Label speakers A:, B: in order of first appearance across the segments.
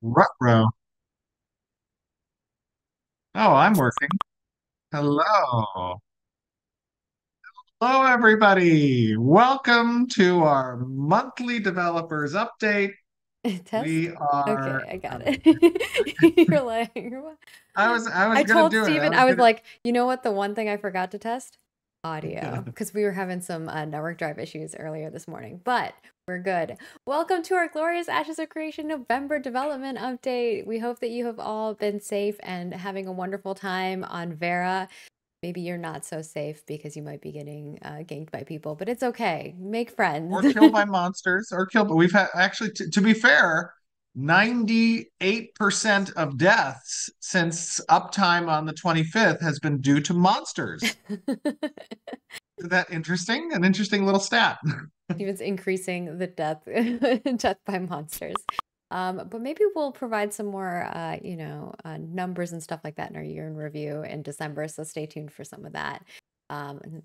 A: Ruh-roh. Oh, I'm working. Hello. Hello, everybody. Welcome to our monthly developers update.
B: Test?
A: We are
B: Okay, I got it. You're like, "What?"
A: I was
B: I
A: gonna
B: told
A: do it. I
B: Steven,
A: was
B: I was
A: gonna
B: like, you know what? The one thing I forgot to test? Audio. Because we were having some network drive issues earlier this morning, but we're good. Welcome to our Glorious Ashes of Creation November development update. We hope that you have all been safe and having a wonderful time on Vera. Maybe you're not so safe because you might be getting ganked by people, but it's okay. Make friends.
A: or killed by monsters or killed, but we've had actually to be fair, 98% of deaths since uptime on the 25th has been due to monsters. Isn't that interesting? An interesting little stat.
B: Steven's increasing the death death by monsters. But maybe we'll provide some more, numbers and stuff like that in our year in review in December. So stay tuned for some of that. And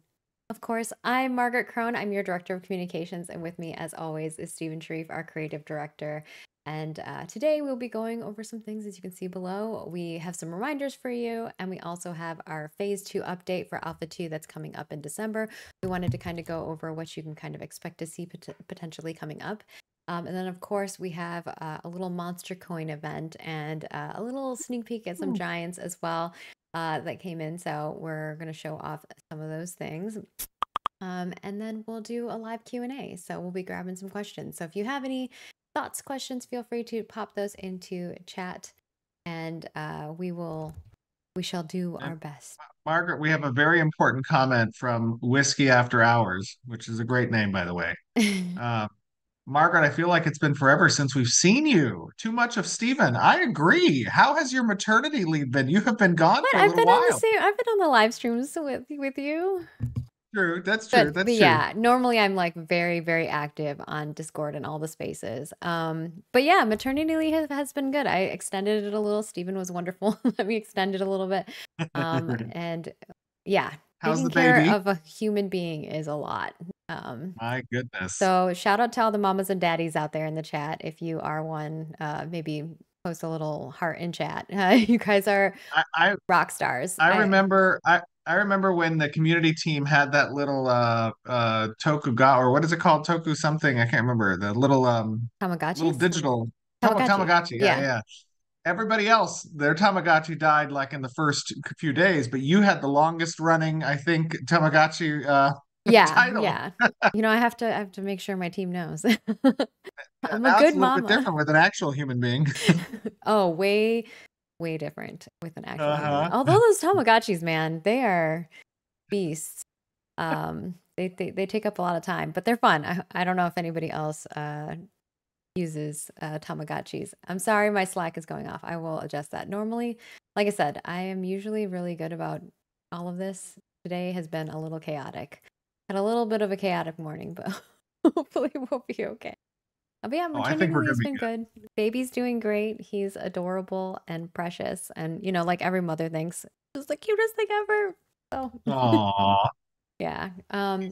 B: of course, I'm Margaret Crone. I'm your director of communications, and with me, as always, is Stephen Sharif, our creative director. And today we'll be going over some things as you can see below. We have some reminders for you, and we also have our phase 2 update for Alpha 2 that's coming up in December. We wanted to kind of go over what you can kind of expect to see potentially coming up. And then, of course, we have a little Monster Coin event and a little sneak peek at some giants as well that came in. So we're going to show off some of those things. And then we'll do a live Q&A. So we'll be grabbing some questions. So if you have any thoughts, questions, feel free to pop those into chat and we shall do
A: And
B: our best.
A: Margaret, we have a very important comment from Whiskey After Hours, which is a great name, by the way. Uh, Margaret, I feel like it's been forever since we've seen you. Too much of Stephen. I agree. How has your maternity leave been? You have been gone
B: What?
A: for a little while.
B: I've been on the live streams with you.
A: True. That's true.
B: But
A: That's true.
B: yeah, normally I'm like very, very active on Discord and all the spaces. But yeah, maternity leave has been good. I extended it a little. Stephen was wonderful. Let me extend it a little bit. And yeah,
A: How's
B: taking
A: the
B: care
A: baby?
B: of a human being is a lot. Um,
A: My goodness.
B: so shout out to all the mamas and daddies out there in the chat. If you are one, maybe post a little heart in chat. You guys are
A: I, I
B: rock stars.
A: I remember I remember when the community team had that little Tokuga, or what is it called? Toku something. I can't remember. The little
B: Tamagotchis?
A: digital
B: Tamagotchi.
A: Tamagotchi. Yeah,
B: Yeah.
A: yeah. Everybody else, their Tamagotchi died like in the first few days, but you had the longest running, I think, Tamagotchi
B: Yeah,
A: title.
B: yeah. I have to make sure my team knows.
A: Yeah,
B: I'm a
A: now it's
B: good
A: a little bit
B: mama.
A: different with an actual human being.
B: Oh, way, way different with an actual human.
A: Uh-huh.
B: Although those Tamagotchis, man, they are beasts. They take up a lot of time, but they're fun. I don't know if anybody else uses Tamagotchis. I'm sorry, my Slack is going off. I will adjust that. Normally, like I said, I am usually really good about all of this. Today has been a little chaotic. Had a little bit of a chaotic morning, but hopefully we'll be okay. But yeah,
A: Oh, I think
B: maternity
A: we're gonna
B: leave's
A: be
B: been good. Baby's doing great. He's adorable and precious. And, like every mother thinks, it's the cutest thing ever. So,
A: good. Aw.
B: yeah.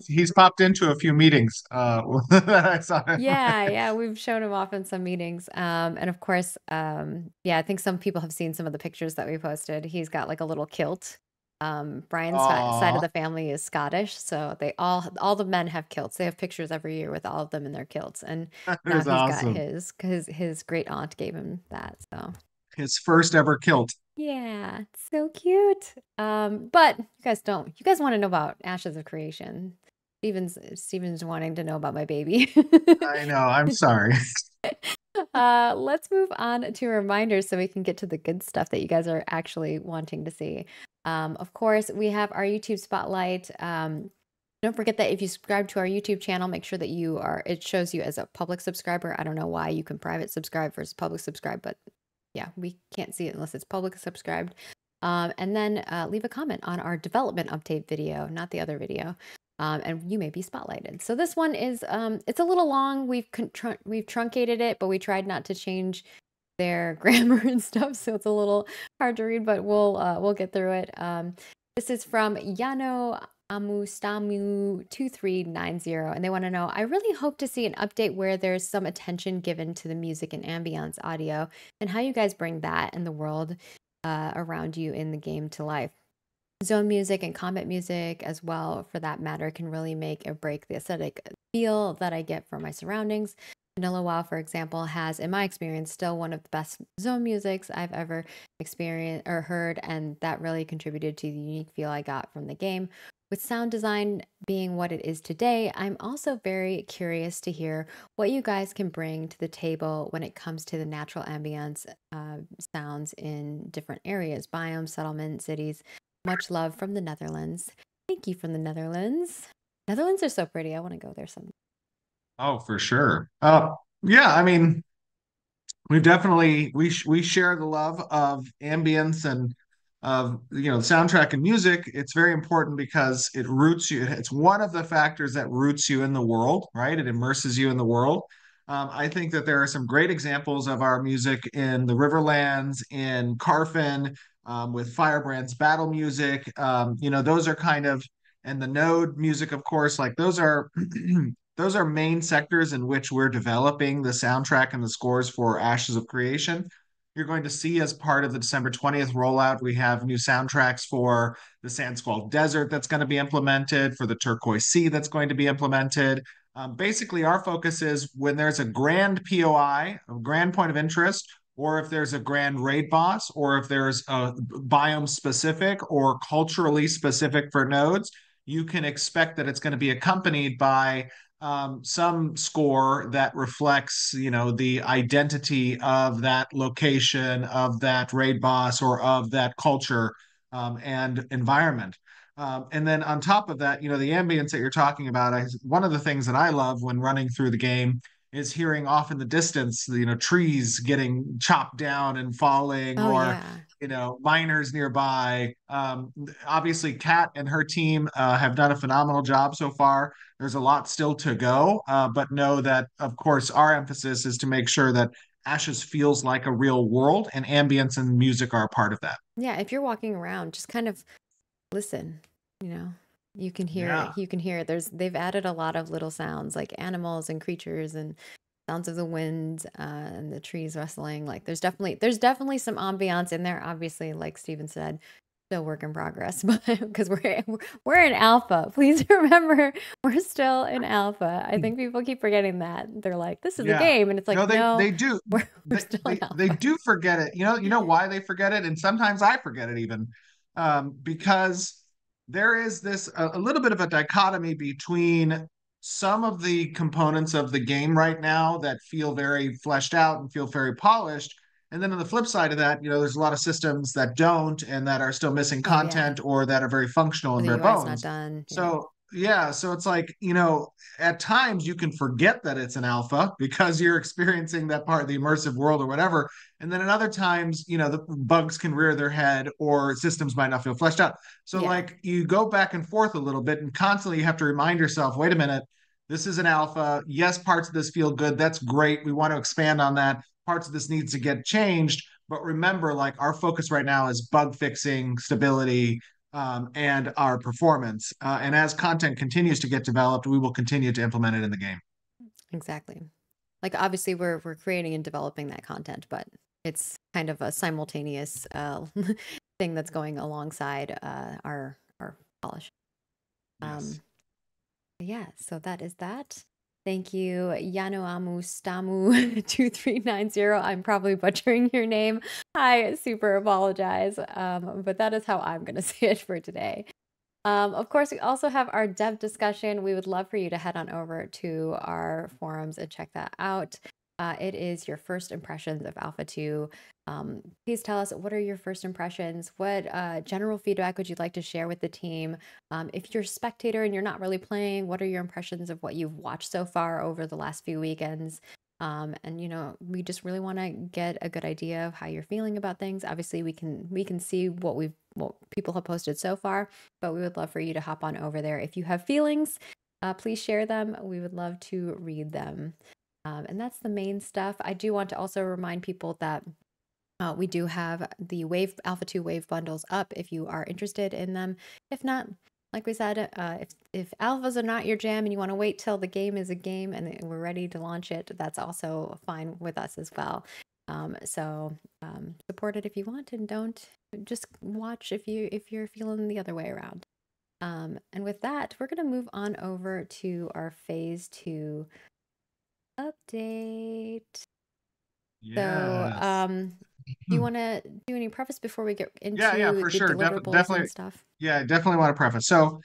A: He's popped into a few meetings that I saw him.
B: Yeah, yeah, we've shown him off in some meetings. And of course, yeah, I think some people have seen some of the pictures that we posted. He's got like a little kilt. Brian's side of
A: Aw,
B: the family is Scottish, so they all the men have kilts. They have pictures every year with all of them in their kilts, and
A: that
B: now
A: is
B: he's got
A: awesome.
B: his because his great aunt gave him that. So
A: His first ever kilt.
B: yeah, it's so cute. But you guys want to know about Ashes of Creation. Steven's wanting to know about my baby.
A: I know. I'm sorry.
B: Let's move on to reminders so we can get to the good stuff that you guys are actually wanting to see. Of course, we have our YouTube spotlight. Don't forget that if you subscribe to our YouTube channel, make sure that it shows you as a public subscriber. I don't know why you can private subscribe versus public subscribe, but yeah, we can't see it unless it's public subscribed. And then leave a comment on our development update video, not the other video. And you may be spotlighted. So this one is it's a little long. We've truncated it, but we tried not to change their grammar and stuff, so it's a little hard to read, but we'll get through it. This is from Yano Amustamu2390, and they want to know, I really hope to see an update where there's some attention given to the music and ambience audio and how you guys bring that and the world around you in the game to life. Zone music and combat music, as well, for that matter, can really make or break the aesthetic feel that I get from my surroundings. Vanilla WoW, for example, has, in my experience, still one of the best zone musics I've ever experienced or heard, and that really contributed to the unique feel I got from the game. With sound design being what it is today, I'm also very curious to hear what you guys can bring to the table when it comes to the natural ambience sounds in different areas, biomes, settlements, cities. Much love from the Netherlands. Thank you from the Netherlands. Netherlands are so pretty. I want to go there someday.
A: Oh, for sure. Yeah, I mean, we definitely we share the love of ambience and of soundtrack and music. It's very important because it roots you. It's one of the factors that roots you in the world, right? It immerses you in the world. I think that there are some great examples of our music in the Riverlands, in Carfin, with Firebrand's battle music. Those are kind of, and the Node music, of course, like those are those are main sectors in which we're developing the soundtrack and the scores for Ashes of Creation. You're going to see, as part of the December 20th rollout, we have new soundtracks for the Sandsquall Desert that's going to be implemented, for the Turquoise Sea that's going to be implemented. Basically, our focus is when there's a grand POI, a grand point of interest, or if there's a grand raid boss, or if there's a biome specific or culturally specific for nodes, you can expect that it's going to be accompanied by some score that reflects, the identity of that location, of that raid boss, or of that culture and environment. And then on top of that, the ambience that you're talking about, one of the things that I love when running through the game is hearing off in the distance, trees getting chopped down and falling,
B: Oh,
A: or
B: yeah.
A: miners nearby. Obviously, Kat and her team have done a phenomenal job so far. There's a lot still to go, but know that, of course, our emphasis is to make sure that Ashes feels like a real world, and ambience and music are a part of that.
B: Yeah, if you're walking around, just kind of listen, you know.
A: Yeah.
B: You can hear it. They've added a lot of little sounds like animals and creatures and sounds of the wind and the trees rustling. Like there's definitely some ambiance in there. Obviously, like Steven said, still work in progress, but because we're in alpha. Please remember we're still in alpha. I think people keep forgetting that. They're like, this is a
A: Yeah.
B: game, and it's
A: No,
B: like,
A: they
B: no,
A: do.
B: we're
A: They,
B: still in
A: they
B: alpha.
A: do forget it. You know why they forget it, and sometimes I forget it even, because there is this a little bit of a dichotomy between some of the components of the game right now that feel very fleshed out and feel very polished, and then on the flip side of that, there's a lot of systems that don't and that are still missing
B: Oh yeah,
A: content or that are very functional
B: or
A: and
B: the
A: bare
B: UI is not
A: bones.
B: done. Yeah,
A: So yeah, so it's like, at times you can forget that it's an alpha because you're experiencing that part of the immersive world or whatever. And then at other times, the bugs can rear their head or systems might not feel fleshed out. So,
B: yeah,
A: like, you go back and forth a little bit, and constantly you have to remind yourself, wait a minute, this is an alpha. Yes, parts of this feel good. That's great. We want to expand on that. Parts of this needs to get changed. But remember, like, our focus right now is bug fixing, stability, and our performance. And as content continues to get developed, we will continue to implement it in the game.
B: exactly. Like obviously we're creating and developing that content, but it's kind of a simultaneous thing that's going alongside our polish.
A: Yes.
B: Um, yeah, so that is that. Thank you, Yanoamu Stamu 2390. I'm probably butchering your name. I super apologize. But that is how I'm gonna say it for today. Of course, we also have our dev discussion. We would love for you to head on over to our forums and check that out. It is your first impressions of Alpha 2. Please tell us, what are your first impressions? What general feedback would you like to share with the team? If you're a spectator and you're not really playing, what are your impressions of what you've watched so far over the last few weekends? And we just really want to get a good idea of how you're feeling about things. Obviously, we can see what people have posted so far, but we would love for you to hop on over there. If you have feelings, please share them. We would love to read them. And that's the main stuff. I do want to also remind people that we do have the Wave Alpha 2 Wave bundles up if you are interested in them. If not, like we said, if alphas are not your jam and you want to wait till the game is a game and we're ready to launch it, that's also fine with us as well. Support it if you want, and don't just watch if you're feeling the other way around. And with that, we're gonna move on over to our phase 2 update. So,
A: Yes.
B: do you want to do any preface before we get
A: Yeah,
B: into
A: for
B: the
A: sure.
B: deliverables and
A: Definitely.
B: stuff?
A: Yeah, definitely want to preface. So,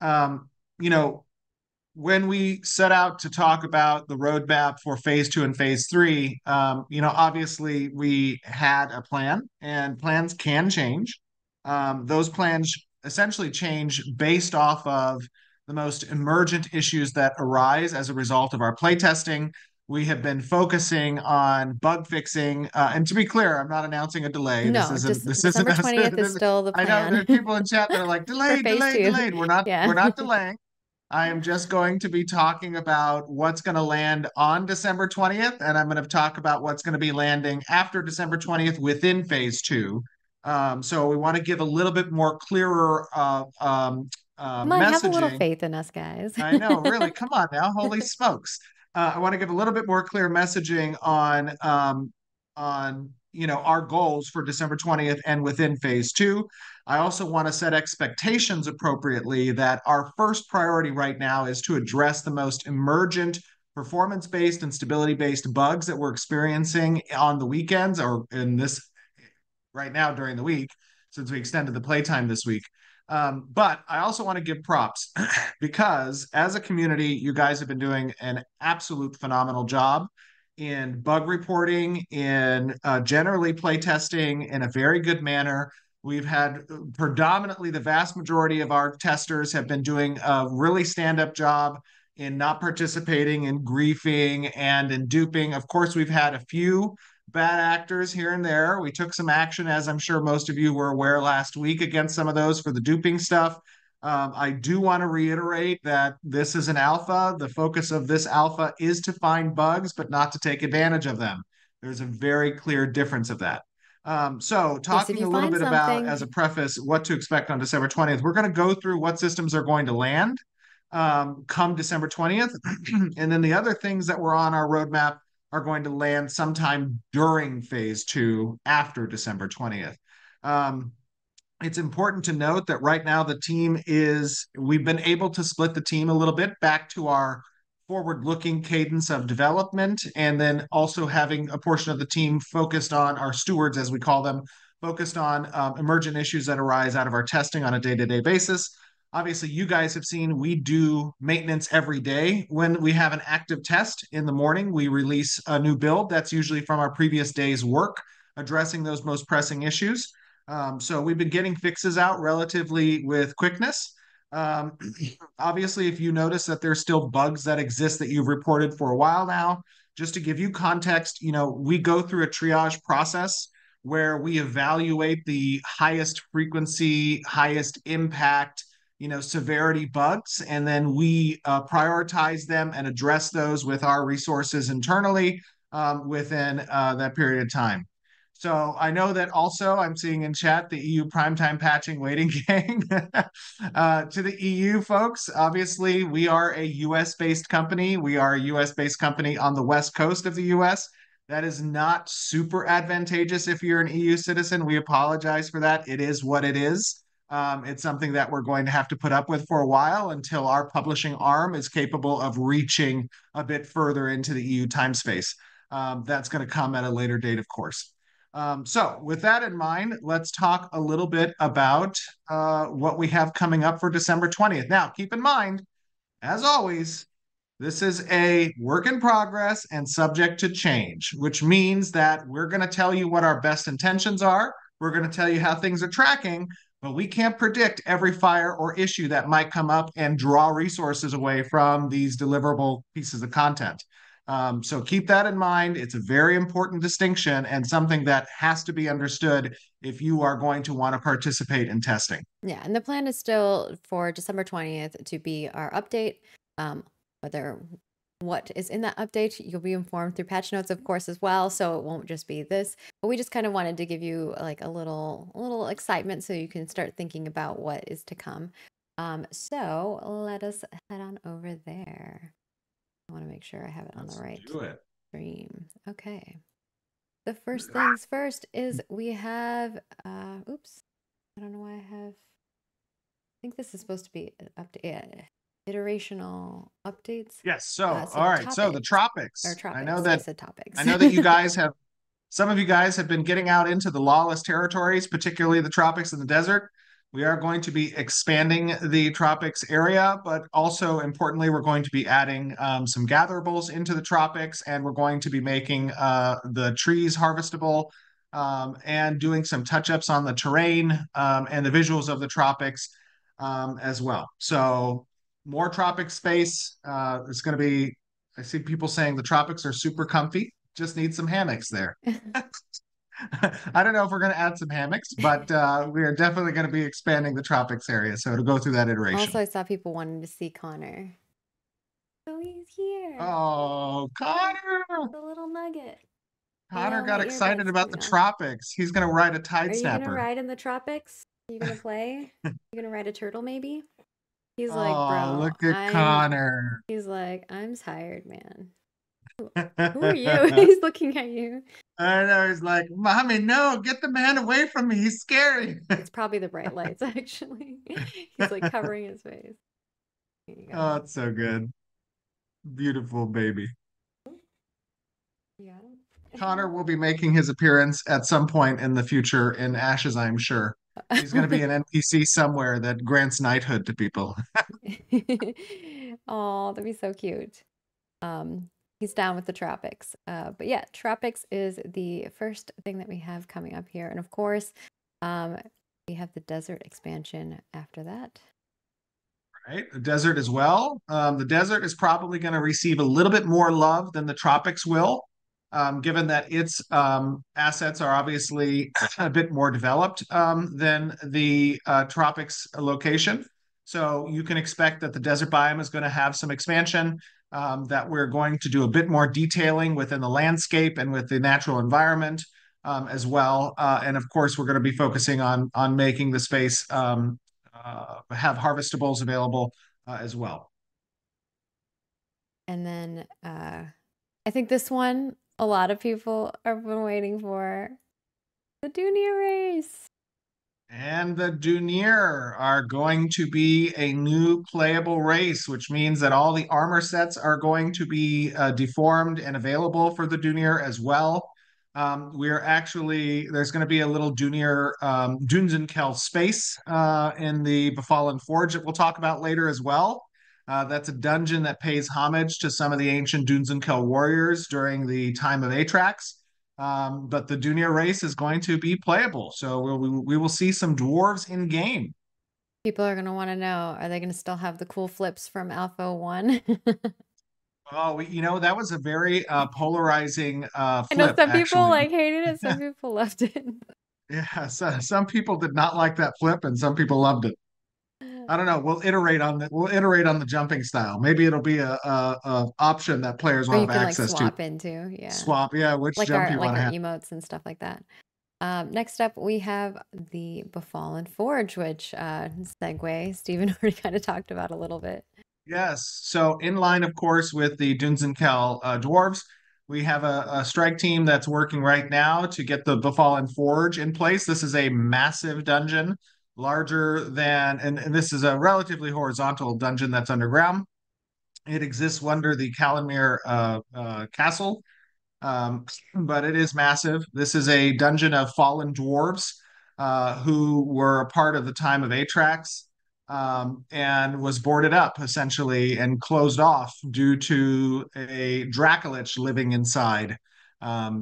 A: um, you know, when we set out to talk about the roadmap for phase 2 and phase 3, obviously we had a plan, and plans can change. Those plans essentially change based off of the most emergent issues that arise as a result of our playtesting. We have been focusing on bug fixing, and to be clear, I'm not announcing a delay. This
B: No,
A: isn't. This isn't
B: December
A: us.
B: 20th is still the
A: I know
B: plan
A: there's people in chat that are like,
B: for
A: delayed,
B: phase
A: delayed,
B: 2.
A: delayed. We're not.
B: Yeah.
A: We're not delaying. I am just going to be talking about what's going to land on December 20th, and I'm going to talk about what's going to be landing after December 20th within phase 2. So we want to give a little bit more clearer
B: Come on, have a little
A: messaging.
B: faith in us, guys.
A: I know, really. Come on now, holy smokes! I want to give a little bit more clear messaging on our goals for December 20th and within phase 2. I also want to set expectations appropriately that our first priority right now is to address the most emergent performance-based and stability-based bugs that we're experiencing on the weekends, or in this right now during the week, since we extended the playtime this week. But I also want to give props because as a community, you guys have been doing an absolute phenomenal job in bug reporting, in generally playtesting in a very good manner. We've had predominantly the vast majority of our testers have been doing a really stand-up job in not participating in griefing and in duping. Of course, we've had a few bad actors here and there. We took some action, as I'm sure most of you were aware last week, against some of those for the duping stuff. I do want to reiterate that this is an alpha. The focus of this alpha is to find bugs, but not to take advantage of them. There's a very clear difference of that. So
B: Yes, if
A: talking
B: you
A: a little
B: find
A: bit about, as a
B: something,
A: preface, what to expect on December 20th, we're going to go through what systems are going to land come December 20th. And then the other things that were on our roadmap are going to land sometime during phase 2 after December 20th. It's important to note that right now we've been able to split the team a little bit back to our forward-looking cadence of development, and then also having a portion of the team focused on our stewards, as we call them, focused on emergent issues that arise out of our testing on a day-to-day basis. Obviously, you guys have seen we do maintenance every day. When we have an active test in the morning, we release a new build that's usually from our previous day's work, addressing those most pressing issues. So we've been getting fixes out relatively with quickness. Um, Obviously, if you notice that there's still bugs that exist that you've reported for a while now, just to give you context, we go through a triage process where we evaluate the highest frequency, highest impact, severity bugs, and then we prioritize them and address those with our resources internally within that period of time. So I know that also I'm seeing in chat the EU primetime patching waiting game. To the EU folks, obviously we are a US based company. We are a US based company on the west coast of the US. That is not super advantageous if you're an EU citizen. We apologize for that. It is what it is. It's something that we're going to have to put up with for a while until our publishing arm is capable of reaching a bit further into the EU time space. That's going to come at a later date, of course. So, with that in mind, let's talk a little bit about what we have coming up for December 20th. Now, keep in mind, as always, this is a work in progress and subject to change, which means that we're going to tell you what our best intentions are. We're going to tell you how things are tracking, but we can't predict every fire or issue that might come up and draw resources away from these deliverable pieces of content. So keep that in mind. It's a very important distinction and something that has to be understood if you are going to want to participate in testing.
B: yeah, and the plan is still for December 20th to be our update. Whether what is in that update, you'll be informed through patch notes, of course, as well. So it won't just be this, but we just kind of wanted to give you like a little excitement so you can start thinking about what is to come. So let us head on over there. I want to make sure I have it on the
A: Let's
B: right
A: do it.
B: stream. Okay. The first things first is we have oops. I don't know why I have I think this is supposed to be an update iterational updates.
A: Yes. So,
B: So
A: all
B: the
A: right. So the
B: topics or
A: tropics.
B: tropics. I said topics.
A: I know that you guys have some of you guys have been getting out into the lawless territories, particularly the tropics and the desert. We are going to be expanding the tropics area, but also importantly, we're going to be adding some gatherables into the tropics, and we're going to be making the trees harvestable and doing some touch ups on the terrain and the visuals of the tropics as well. So, more tropic space. It's going to be, I see people saying the tropics are super comfy, just need some hammocks there. I don't know if we're going to add some hammocks, but we are definitely going to be expanding the tropics area. So to go through that iteration.
B: Also, I saw people wanting to see Connor. So he's here.
A: Oh, Connor!
B: The little nugget. Oh
A: Connor
B: no, my
A: got excited
B: earbuds
A: about
B: came
A: the
B: off.
A: tropics. He's going to ride a tide
B: Are you gonna
A: snapper.
B: ride in the tropics? Are you gonna play? You gonna ride a turtle maybe? He's like,
A: Oh,
B: bro,
A: look at Connor.
B: he's like, I'm tired, man. Who are you?
A: I
B: He's looking at you.
A: know. He's like, Mommy, no, get the man away from me. He's scary.
B: It's probably the bright lights, actually. He's like covering his face. Here you
A: Oh,
B: go.
A: it's so good. Beautiful baby.
B: You got
A: Connor will be making his appearance at some point in the future in Ashes, I'm sure. He's going to be an NPC somewhere that grants knighthood to people.
B: Oh, that'd be so cute. Um, he's down with the tropics. But yeah, tropics is the first thing that we have coming up here. And of course, um, we have the desert expansion after that.
A: Right? The desert as well. The desert is probably going to receive a little bit more love than the tropics will, given that its assets are obviously a bit more developed than the tropics location. So you can expect that the desert biome is going to have some expansion, that we're going to do a bit more detailing within the landscape and with the natural environment as well. And of course, we're going to be focusing on making the space have harvestables available as well.
B: And then I think this one, a lot of people have been waiting for the Dunia race.
A: And the Dunir are going to be a new playable race, which means that all the armor sets are going to be deformed and available for the Dunir as well. We're actually, there's going to be a little Dunir Dunzenkel space in the Befallen Forge that we'll talk about later as well. That's a dungeon that pays homage to some of the ancient Dunzenkel warriors during the time of Atrax. But the Dunia race is going to be playable, so we will see some dwarves in game.
B: People are going to want to know, are they going to still have the cool flips from Alpha 1?
A: Oh, that was a very polarizing
B: I know
A: flip,
B: some people
A: actually.
B: like hated it, some people loved it.
A: Yeah, so some people did not like that flip, and some people loved it. I don't know. We'll iterate on the jumping style. Maybe it'll be a option that players
B: Or
A: will
B: you
A: have
B: can like
A: access to.
B: swap into, yeah.
A: Swap, yeah, which jump you
B: Like
A: want to
B: our
A: have.
B: emotes and stuff like that. Next up, we have the Befallen Forge, which segue Stephen already kind of talked about a little bit.
A: Yes. So in line, of course, with the Dunzenkel dwarves, we have a strike team that's working right now to get the Befallen Forge in place. This is a massive dungeon, larger than, and this is a relatively horizontal dungeon that's underground. It exists under the Kalimir castle, but it is massive. This is a dungeon of fallen dwarves who were a part of the time of Atrax, and was boarded up essentially and closed off due to a Dracolich living inside.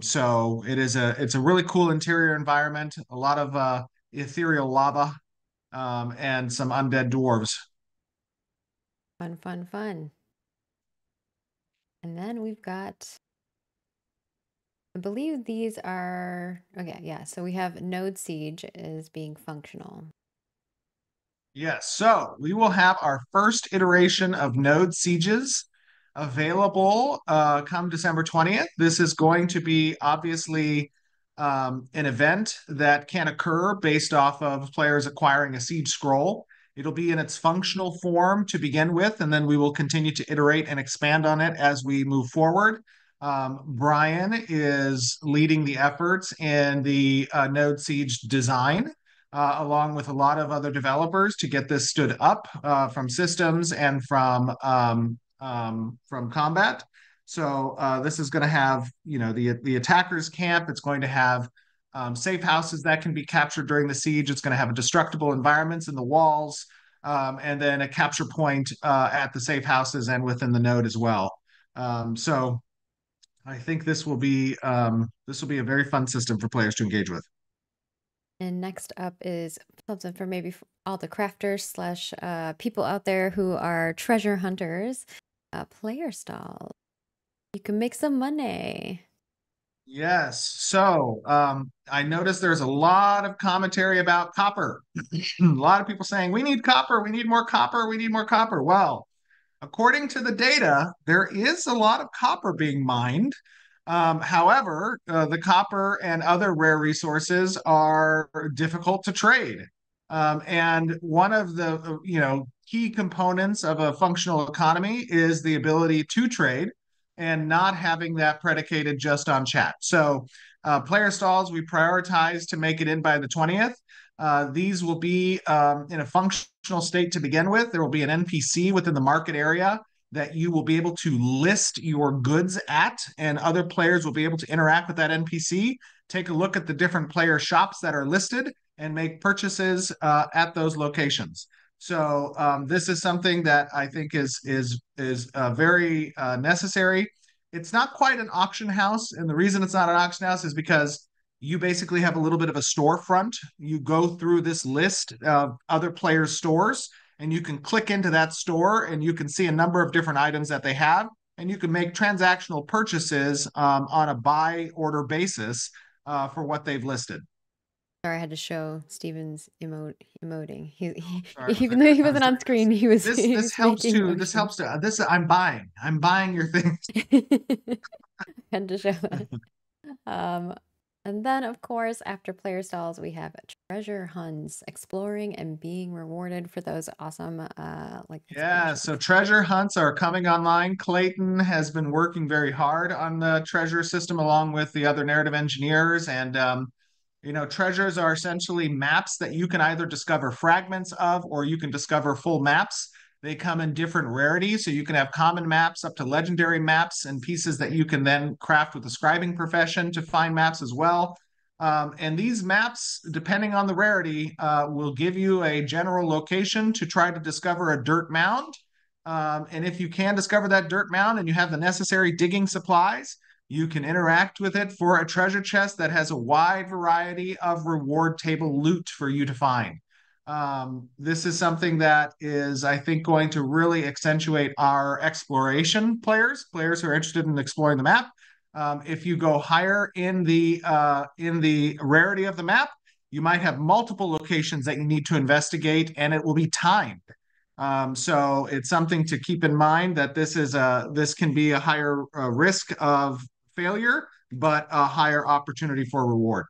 A: So it's a really cool interior environment, a lot of ethereal lava, and some undead dwarves.
B: Fun, fun, fun. And then we've got, I believe these are, okay, yeah. So we have Node Siege is being functional.
A: Yes, so we will have our first iteration of Node Sieges available come December 20th. This is going to be obviously an event that can occur based off of players acquiring a Siege scroll. It'll be in its functional form to begin with, and then we will continue to iterate and expand on it as we move forward. Brian is leading the efforts in the Node Siege design, along with a lot of other developers to get this stood up from systems and from combat. So this is going to have, the attacker's camp. It's going to have safe houses that can be captured during the siege. It's going to have destructible environments in the walls, and then a capture point at the safe houses and within the node as well. So I think this will be a very fun system for players to engage with.
B: And next up is something for maybe all the crafters slash people out there who are treasure hunters. Player stall. You can make some money.
A: Yes. So I noticed there's a lot of commentary about copper. A lot of people saying, we need copper, we need more copper, we need more copper. Well, according to the data, there is a lot of copper being mined. However, the copper and other rare resources are difficult to trade. And one of the key components of a functional economy is the ability to trade and not having that predicated just on chat. So player stalls, we prioritize to make it in by the 20th. These will be in a functional state to begin with. There will be an NPC within the market area that you will be able to list your goods at, and other players will be able to interact with that NPC, take a look at the different player shops that are listed, and make purchases at those locations. So this is something that I think is very necessary. It's not quite an auction house, and the reason it's not an auction house is because you basically have a little bit of a storefront. You go through this list of other players' stores, and you can click into that store, and you can see a number of different items that they have, and you can make transactional purchases on a buy order basis for what they've listed.
B: Sorry, I had to show Steven's emoting.
A: Sorry,
B: Even though he
A: I was
B: wasn't
A: doing
B: on screen, he was
A: this. This helps
B: making
A: to. This helps to. This I'm buying. I'm buying your things.
B: Had to show that. And then, of course, after player stalls, we have treasure hunts, exploring and being rewarded for those awesome,
A: Yeah,
B: expeditions.
A: so treasure hunts are coming online. Clayton has been working very hard on the treasure system along with the other narrative engineers. And, treasures are essentially maps that you can either discover fragments of or you can discover full maps. They come in different rarities. So you can have common maps up to legendary maps and pieces that you can then craft with the scribing profession to find maps as well. And these maps, depending on the rarity, will give you a general location to try to discover a dirt mound. And if you can discover that dirt mound and you have the necessary digging supplies, you can interact with it for a treasure chest that has a wide variety of reward table loot for you to find. This is something that is, I think, going to really accentuate our exploration players who are interested in exploring the map. If you go higher in the rarity of the map, you might have multiple locations that you need to investigate, and it will be timed. So it's something to keep in mind that this can be a higher risk of failure, but a higher opportunity for reward.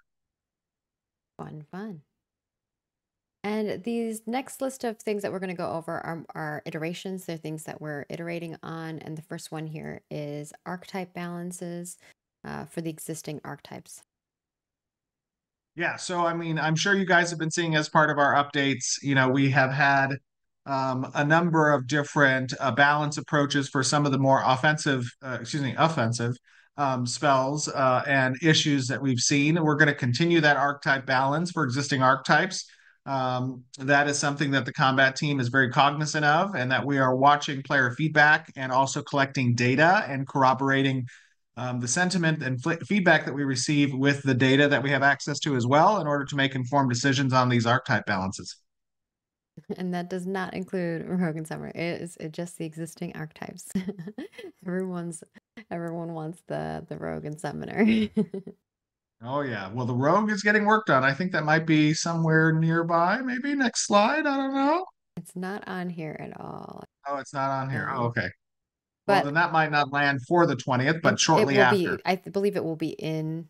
B: Fun, fun. And these next list of things that we're going to go over are iterations. They're things that we're iterating on. And the first one here is archetype balances for the existing archetypes.
A: Yeah, so I mean, I'm sure you guys have been seeing as part of our updates, we have had a number of different balance approaches for some of the more offensive spells and issues that we've seen. We're going to continue that archetype balance for existing archetypes. That is something that the combat team is very cognizant of, and that we are watching player feedback and also collecting data and corroborating the sentiment and feedback that we receive with the data that we have access to as well in order to make informed decisions on these archetype balances.
B: And that does not include Rogue and Summoner. It is just the existing archetypes. Everyone wants the Rogue and Summoner.
A: Oh yeah. Well, the rogue is getting worked on. I think that might be somewhere nearby. Maybe next slide. I don't know.
B: It's not on here at all.
A: Oh, it's not on here. Oh, okay. Well, then
B: But
A: that might not land for the 20th, but
B: it
A: shortly
B: will
A: after.
B: be, I believe it will be in,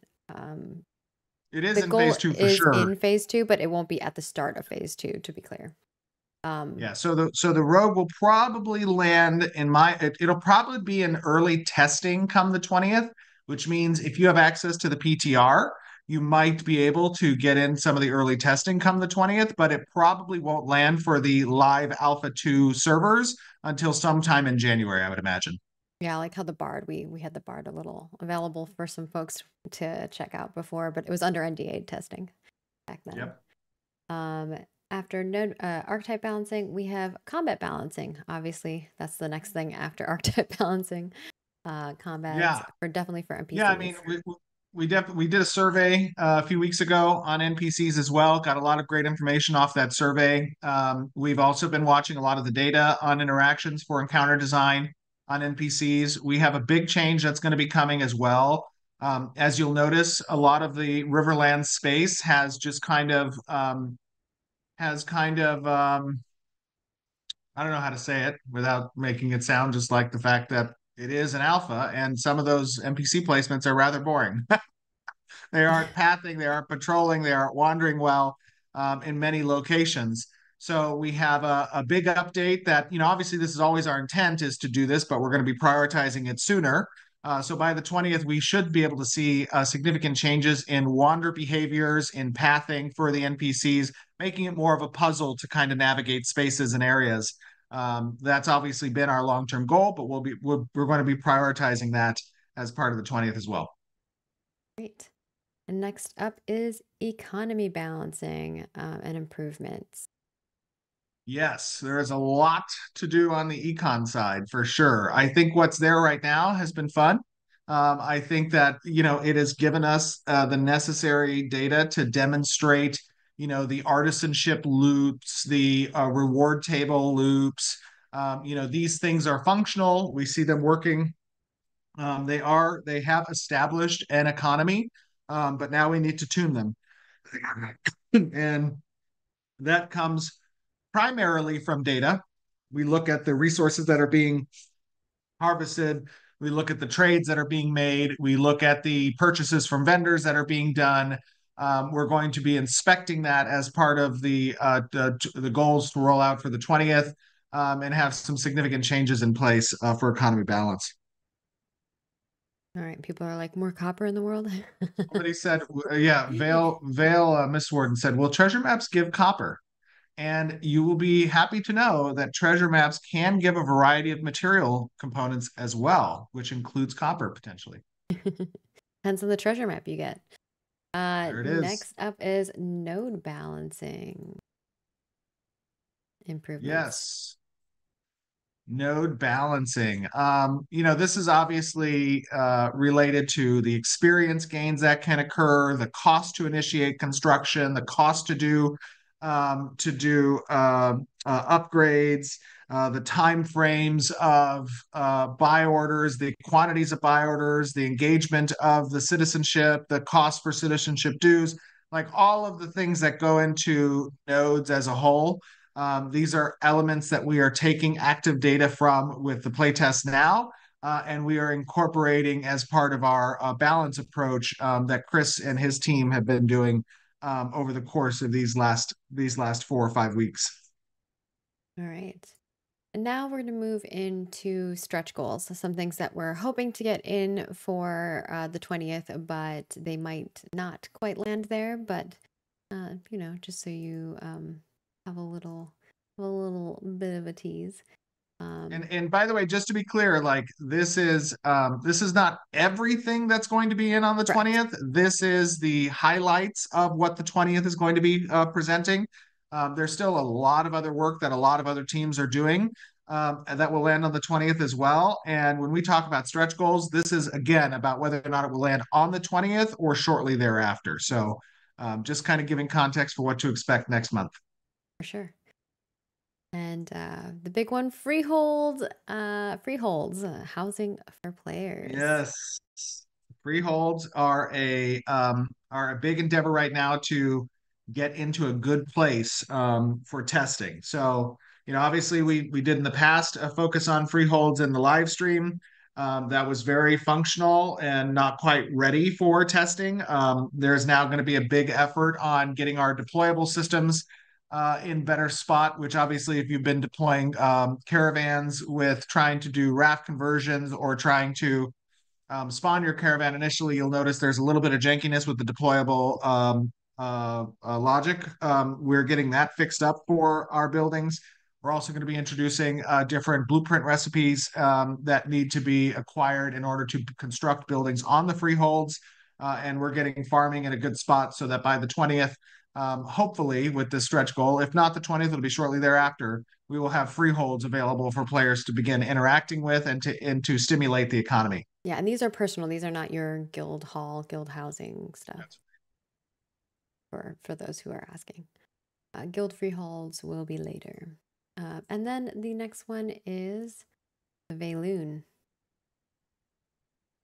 A: It is
B: the
A: in
B: goal
A: phase 2 for
B: is
A: sure.
B: in phase 2, but it won't be at the start of phase 2, to be clear. Um,
A: Yeah, so the Rogue will probably land in it'll probably be in early testing come the 20th, which means if you have access to the PTR, you might be able to get in some of the early testing come the 20th, but it probably won't land for the live Alpha 2 servers until sometime in January, I would imagine.
B: yeah, like how the Bard, we had the Bard a little available for some folks to check out before, but it was under NDA testing back then.
A: Yep.
B: Um, After node archetype balancing, we have combat balancing. Obviously, that's the next thing after archetype balancing. Combats
A: Yeah.
B: for definitely for
A: Yeah, I mean,
B: NPCs.
A: we did a survey a few weeks ago on NPCs as well. Got a lot of great information off that survey. We've also been watching a lot of the data on interactions for encounter design on NPCs. We have a big change that's going to be coming as well. As you'll notice, a lot of the Riverland space has kind of I don't know how to say it without making it sound just like the fact that it is an alpha, and some of those NPC placements are rather boring. They aren't pathing, they aren't patrolling, they aren't wandering well in many locations. So we have a big update that, obviously this is always our intent is to do this, but we're going to be prioritizing it sooner. So by the 20th, we should be able to see significant changes in wander behaviors, in pathing for the NPCs, making it more of a puzzle to kind of navigate spaces and areas. That's obviously been our long-term goal, but we're going to be prioritizing that as part of the 20th as well.
B: Great. And next up is economy balancing and improvements.
A: Yes, there is a lot to do on the econ side for sure. I think what's there right now has been fun. I think that, it has given us the necessary data to demonstrate, the artisanship loops, the reward table loops. These things are functional. We see them working. They have established an economy, but now we need to tune them. And that comes primarily from data. We look at the resources that are being harvested. We look at the trades that are being made. We look at the purchases from vendors that are being done. We're going to be inspecting that as part of the goals to roll out for the 20th and have some significant changes in place for economy balance.
B: All right, people are like, more copper in the world?
A: Somebody said, yeah, Miss Warden said, will treasure maps give copper? And you will be happy to know that treasure maps can give a variety of material components as well, which includes copper potentially.
B: Depends on the treasure map you get.
A: There it is.
B: Next up is node balancing improvements.
A: Yes. Node balancing. This is obviously related to the experience gains that can occur, the cost to initiate construction, the cost to do upgrades, the time frames of buy orders, the quantities of buy orders, the engagement of the citizenship, the cost for citizenship dues, like all of the things that go into nodes as a whole. These are elements that we are taking active data from with the playtest now, and we are incorporating as part of our balance approach that Chris and his team have been doing over the course of these last 4 or 5 weeks.
B: All right. And now we're going to move into stretch goals. So some things that we're hoping to get in for the 20th, but they might not quite land there. But, just so you have a little bit of a tease.
A: And by the way, just to be clear, like this is not everything that's going to be in on the
B: Correct.
A: 20th. This is the highlights of what the 20th is going to be presenting. There's still a lot of other work that a lot of other teams are doing that will land on the 20th as well. And when we talk about stretch goals, this is again about whether or not it will land on the 20th or shortly thereafter. So just kind of giving context for what to expect next month.
B: For sure. And the big one, freeholds, housing for players.
A: Yes. Freeholds are a big endeavor right now to get into a good place for testing. So, obviously we did in the past a focus on freeholds in the live stream. That was very functional and not quite ready for testing. There's now going to be a big effort on getting our deployable systems in better spot, which obviously, if you've been deploying caravans with trying to do raft conversions or trying to spawn your caravan initially, you'll notice there's a little bit of jankiness with the deployable logic. We're getting that fixed up for our buildings. We're also going to be introducing different blueprint recipes that need to be acquired in order to construct buildings on the freeholds. And we're getting farming in a good spot so that by the 20th, hopefully with this stretch goal, if not the 20th, it'll be shortly thereafter, we will have freeholds available for players to begin interacting with and to stimulate the economy.
B: Yeah, and these are personal. These are not your guild hall, guild housing stuff.
A: That's
B: For those who are asking. Guild freeholds will be later. And then the next one is the Veyloon.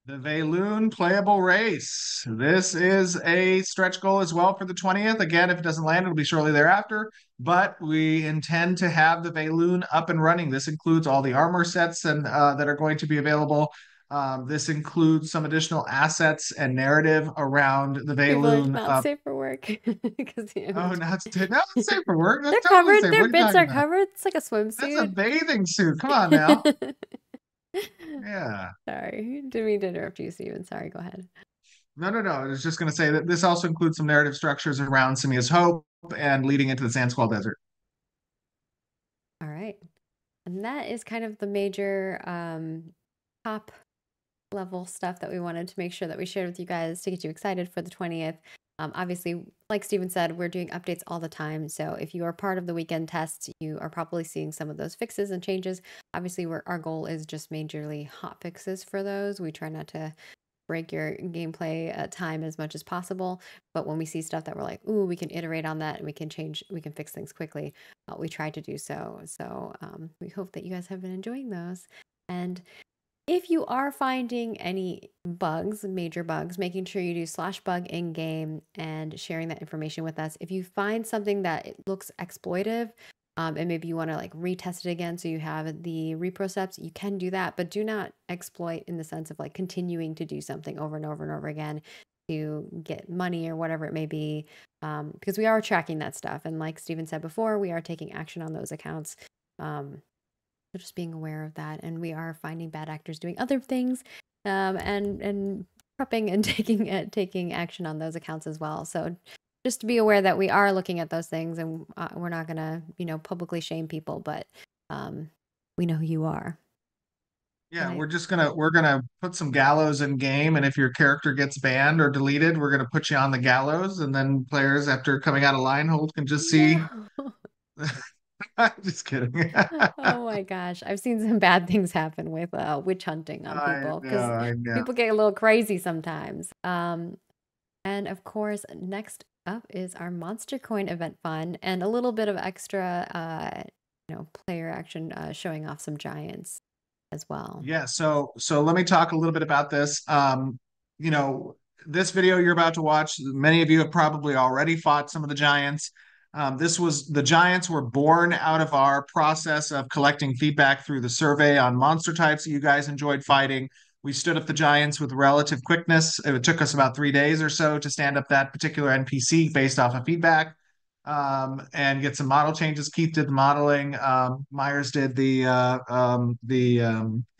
A: The Veyloon playable race. This is a stretch goal as well for the 20th. Again, if it doesn't land, it'll be shortly thereafter. But we intend to have the Veyloon up and running. This includes all the armor sets and that are going to be available. This includes some additional assets and narrative around the
B: People are
A: Veyloon.
B: not safe for work because
A: Oh, not safe for work.
B: they're
A: That's totally
B: covered.
A: safe.
B: Their
A: What are you
B: bits
A: talking
B: are
A: about?
B: covered. It's like a
A: That's a
B: swimsuit.
A: bathing suit. Come on now. Yeah.
B: Sorry, didn't mean to interrupt you, Steven. Sorry, go ahead.
A: No, no, no. I was just going to say that this also includes some narrative structures around Simia's Hope and leading into the Sandsquall Desert.
B: All right. And that is kind of the major top level stuff that we wanted to make sure that we shared with you guys to get you excited for the 20th. Obviously, like Steven said, we're doing updates all the time. So if you are part of the weekend tests, you are probably seeing some of those fixes and changes. Obviously, our goal is just majorly hot fixes for those. We try not to break your gameplay time as much as possible. But when we see stuff that we're like, ooh, we can iterate on that and we can change, we can fix things quickly, we try to do so. So we hope that you guys have been enjoying those. And if you are finding any bugs, major bugs, making sure you do /bug in game and sharing that information with us. If you find something that it looks exploitive, and maybe you want to like retest it again so you have the repro steps, you can do that, but do not exploit in the sense of like continuing to do something over and over and over again to get money or whatever it may be, because we are tracking that stuff. And like Steven said before, we are taking action on those accounts. So just being aware of that, and we are finding bad actors doing other things, and prepping and taking action on those accounts as well. So just to be aware that we are looking at those things, and we're not gonna publicly shame people, but we know who you are.
A: Yeah,
B: Right.
A: we're gonna put some gallows in game, and if your character gets banned or deleted, we're gonna put you on the gallows, and then players after coming out of Lionhold can just see.
B: No.
A: Just kidding.
B: Oh my gosh. I've seen some bad things happen with witch hunting on
A: I
B: people
A: know,
B: because
A: I know.
B: people get a little crazy sometimes. And of course, next up is our Monster Coin event fun and a little bit of extra, player action, showing off some giants as well.
A: Yeah, so let me talk a little bit about this. You know, this video you're about to watch, many of you have probably already fought some of the giants. The giants were born out of our process of collecting feedback through the survey on monster types that you guys enjoyed fighting. We stood up the giants with relative quickness. It took us about 3 days or so to stand up that particular NPC based off of feedback, and get some model changes. Keith did the modeling. Myers did the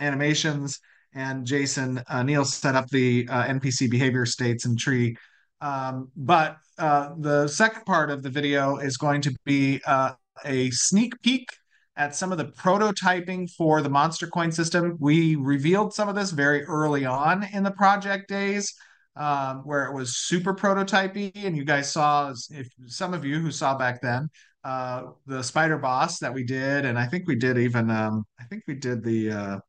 A: animations, and Jason Neal set up the NPC behavior states and tree. But the second part of the video is going to be a sneak peek at some of the prototyping for the Monster Coin system. We revealed some of this very early on in the project days, where it was super prototypey, and you guys saw, if some of you who saw back then, the spider boss that we did, and I think we did even, I think we did the,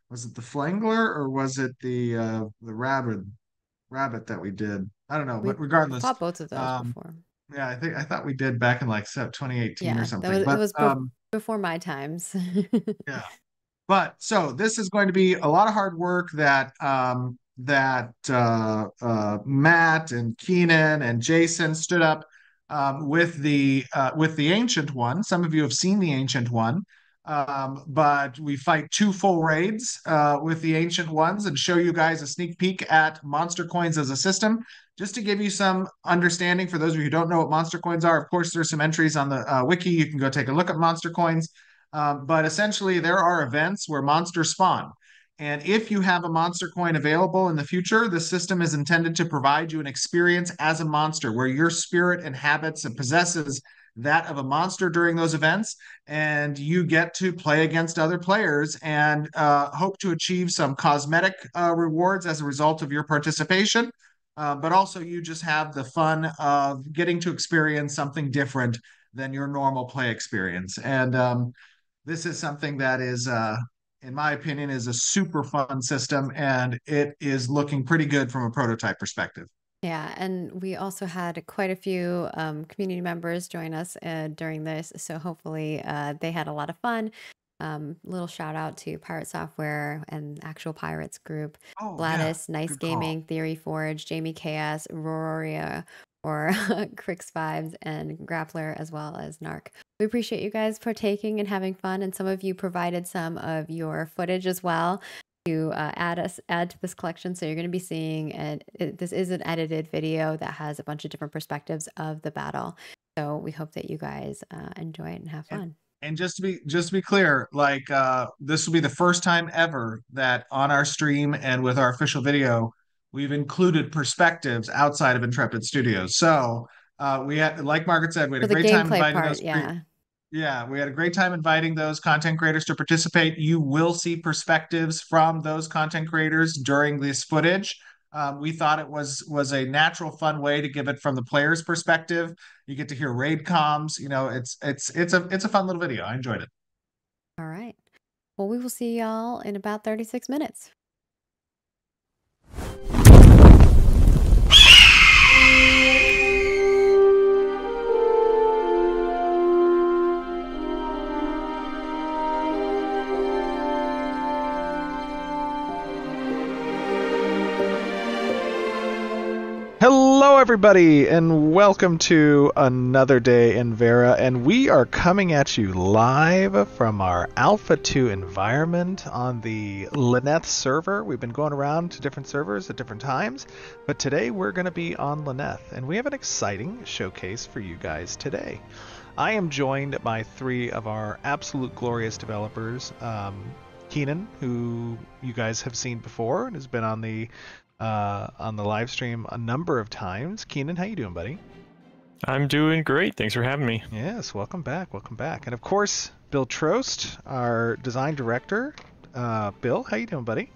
A: was it the Flangler or was it the rabbit that we did? I don't know,
B: We
A: but regardless,
B: fought both of those
A: um,
B: before.
A: yeah, I thought we did back in like 2018 or
B: Yeah,
A: something,
B: it
A: but
B: was before my times.
A: yeah. But so this is going to be a lot of hard work that Matt and Keenan and Jason stood up with the Ancient One. Some of you have seen the Ancient One. But we fight 2 full raids with the Ancient Ones and show you guys a sneak peek at Monster Coins as a system. Just to give you some understanding, for those of you who don't know what Monster Coins are, of course, there's some entries on the wiki. You can go take a look at Monster Coins. But essentially, there are events where monsters spawn. And if you have a monster coin available in the future, the system is intended to provide you an experience as a monster where your spirit inhabits and possesses that of a monster during those events. And you get to play against other players and hope to achieve some cosmetic rewards as a result of your participation. But also, you just have the fun of getting to experience something different than your normal play experience. And this is something that is in my opinion, is a super fun system, and it is looking pretty good from a prototype perspective.
B: Yeah, and we also had quite a few community members join us during this, so hopefully they had a lot of fun. Little shout out to Pirate Software and Actual Pirates Group,
A: Oh, yeah,
B: Gladys, Nice
A: good call.
B: Gaming, Theory Forge, Jamie Chaos, Roria, or Crix Vibes, and Grappler, as well as Narc. We appreciate you guys partaking and having fun, and some of you provided some of your footage as well to add to this collection. So you're going to be seeing, and this is an edited video that has a bunch of different perspectives of the battle. So we hope that you guys enjoy it and have
A: And
B: fun.
A: and just to be clear, like this will be the first time ever that on our stream and with our official video, we've included perspectives outside of Intrepid Studios. So we had, like Margaret said, we had
B: For
A: a
B: the
A: great time
B: gameplay
A: inviting
B: part,
A: those
B: yeah.
A: yeah, we had a great time inviting those content creators to participate. You will see perspectives from those content creators during this footage. We thought it was a natural, fun way to give it from the player's perspective. You get to hear raid comms. You know, it's a fun little video. I enjoyed it.
B: All right. Well, we will see y'all in about 36 minutes.
C: Hello, everybody, and welcome to another day in Vera. And we are coming at you live from our Alpha 2 environment on the Lyneth server. We've been going around to different servers at different times, but today we're going to be on Lyneth, and we have an exciting showcase for you guys today. I am joined by 3 of our absolute glorious developers. Keenan, who you guys have seen before and has been on the live stream a number of times. Keenan, how you doing, buddy?
D: I'm doing great. Thanks for having me.
C: Yes, welcome back. Welcome back. And of course, Bill Trost, our design director. Bill, how you doing, buddy?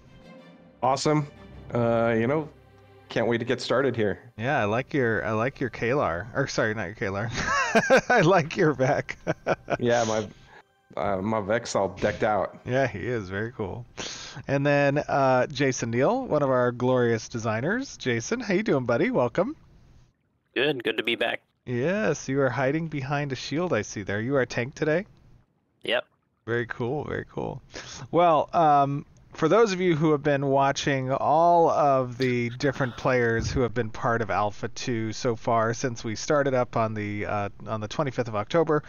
E: Awesome. Can't wait to get started here.
C: Yeah, I like your Kalar. Or sorry, not your Kalar. I like your Vec.
E: Yeah, my Vec's all decked out.
C: Yeah, he is very cool. And then Jason Neal, one of our glorious designers. Jason, how you doing, buddy? Welcome.
F: Good to be back.
C: Yes, you are hiding behind a shield, I see there. You are a tank today?
F: Yep.
C: Very cool, very cool. Well, for those of you who have been watching all of the different players who have been part of Alpha 2 so far since we started up on the 25th of October,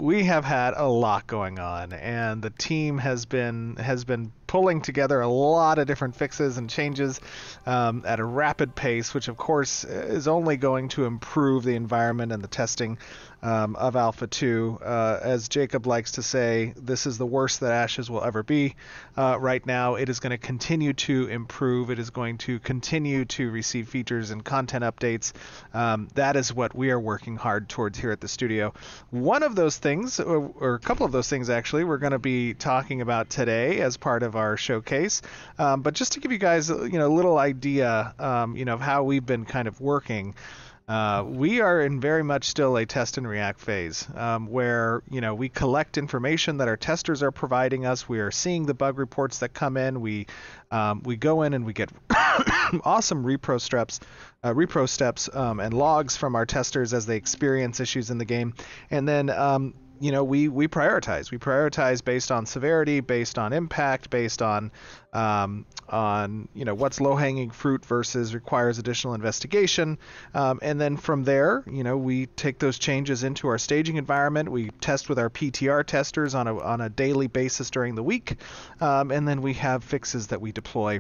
C: we have had a lot going on, and the team has been pulling together a lot of different fixes and changes at a rapid pace, which of course is only going to improve the environment and the testing of Alpha 2. As Jacob likes to say, this is the worst that Ashes will ever be. Right now, it is going to continue to improve. It is going to continue to receive features and content updates. That is what we are working hard towards here at the studio. One of those things, or a couple of those things actually, we're going to be talking about today as part of our showcase. But just to give you guys, a little idea, of how we've been kind of working. We are in very much still a test and react phase, where we collect information that our testers are providing us. We are seeing the bug reports that come in. We go in and we get awesome repro steps and logs from our testers as they experience issues in the game, and then you know, we prioritize. We prioritize based on severity, based on impact, based on you know, what's low-hanging fruit versus requires additional investigation. And then from there, you know, we take those changes into our staging environment. We test with our PTR testers on a daily basis during the week, and then we have fixes that we deploy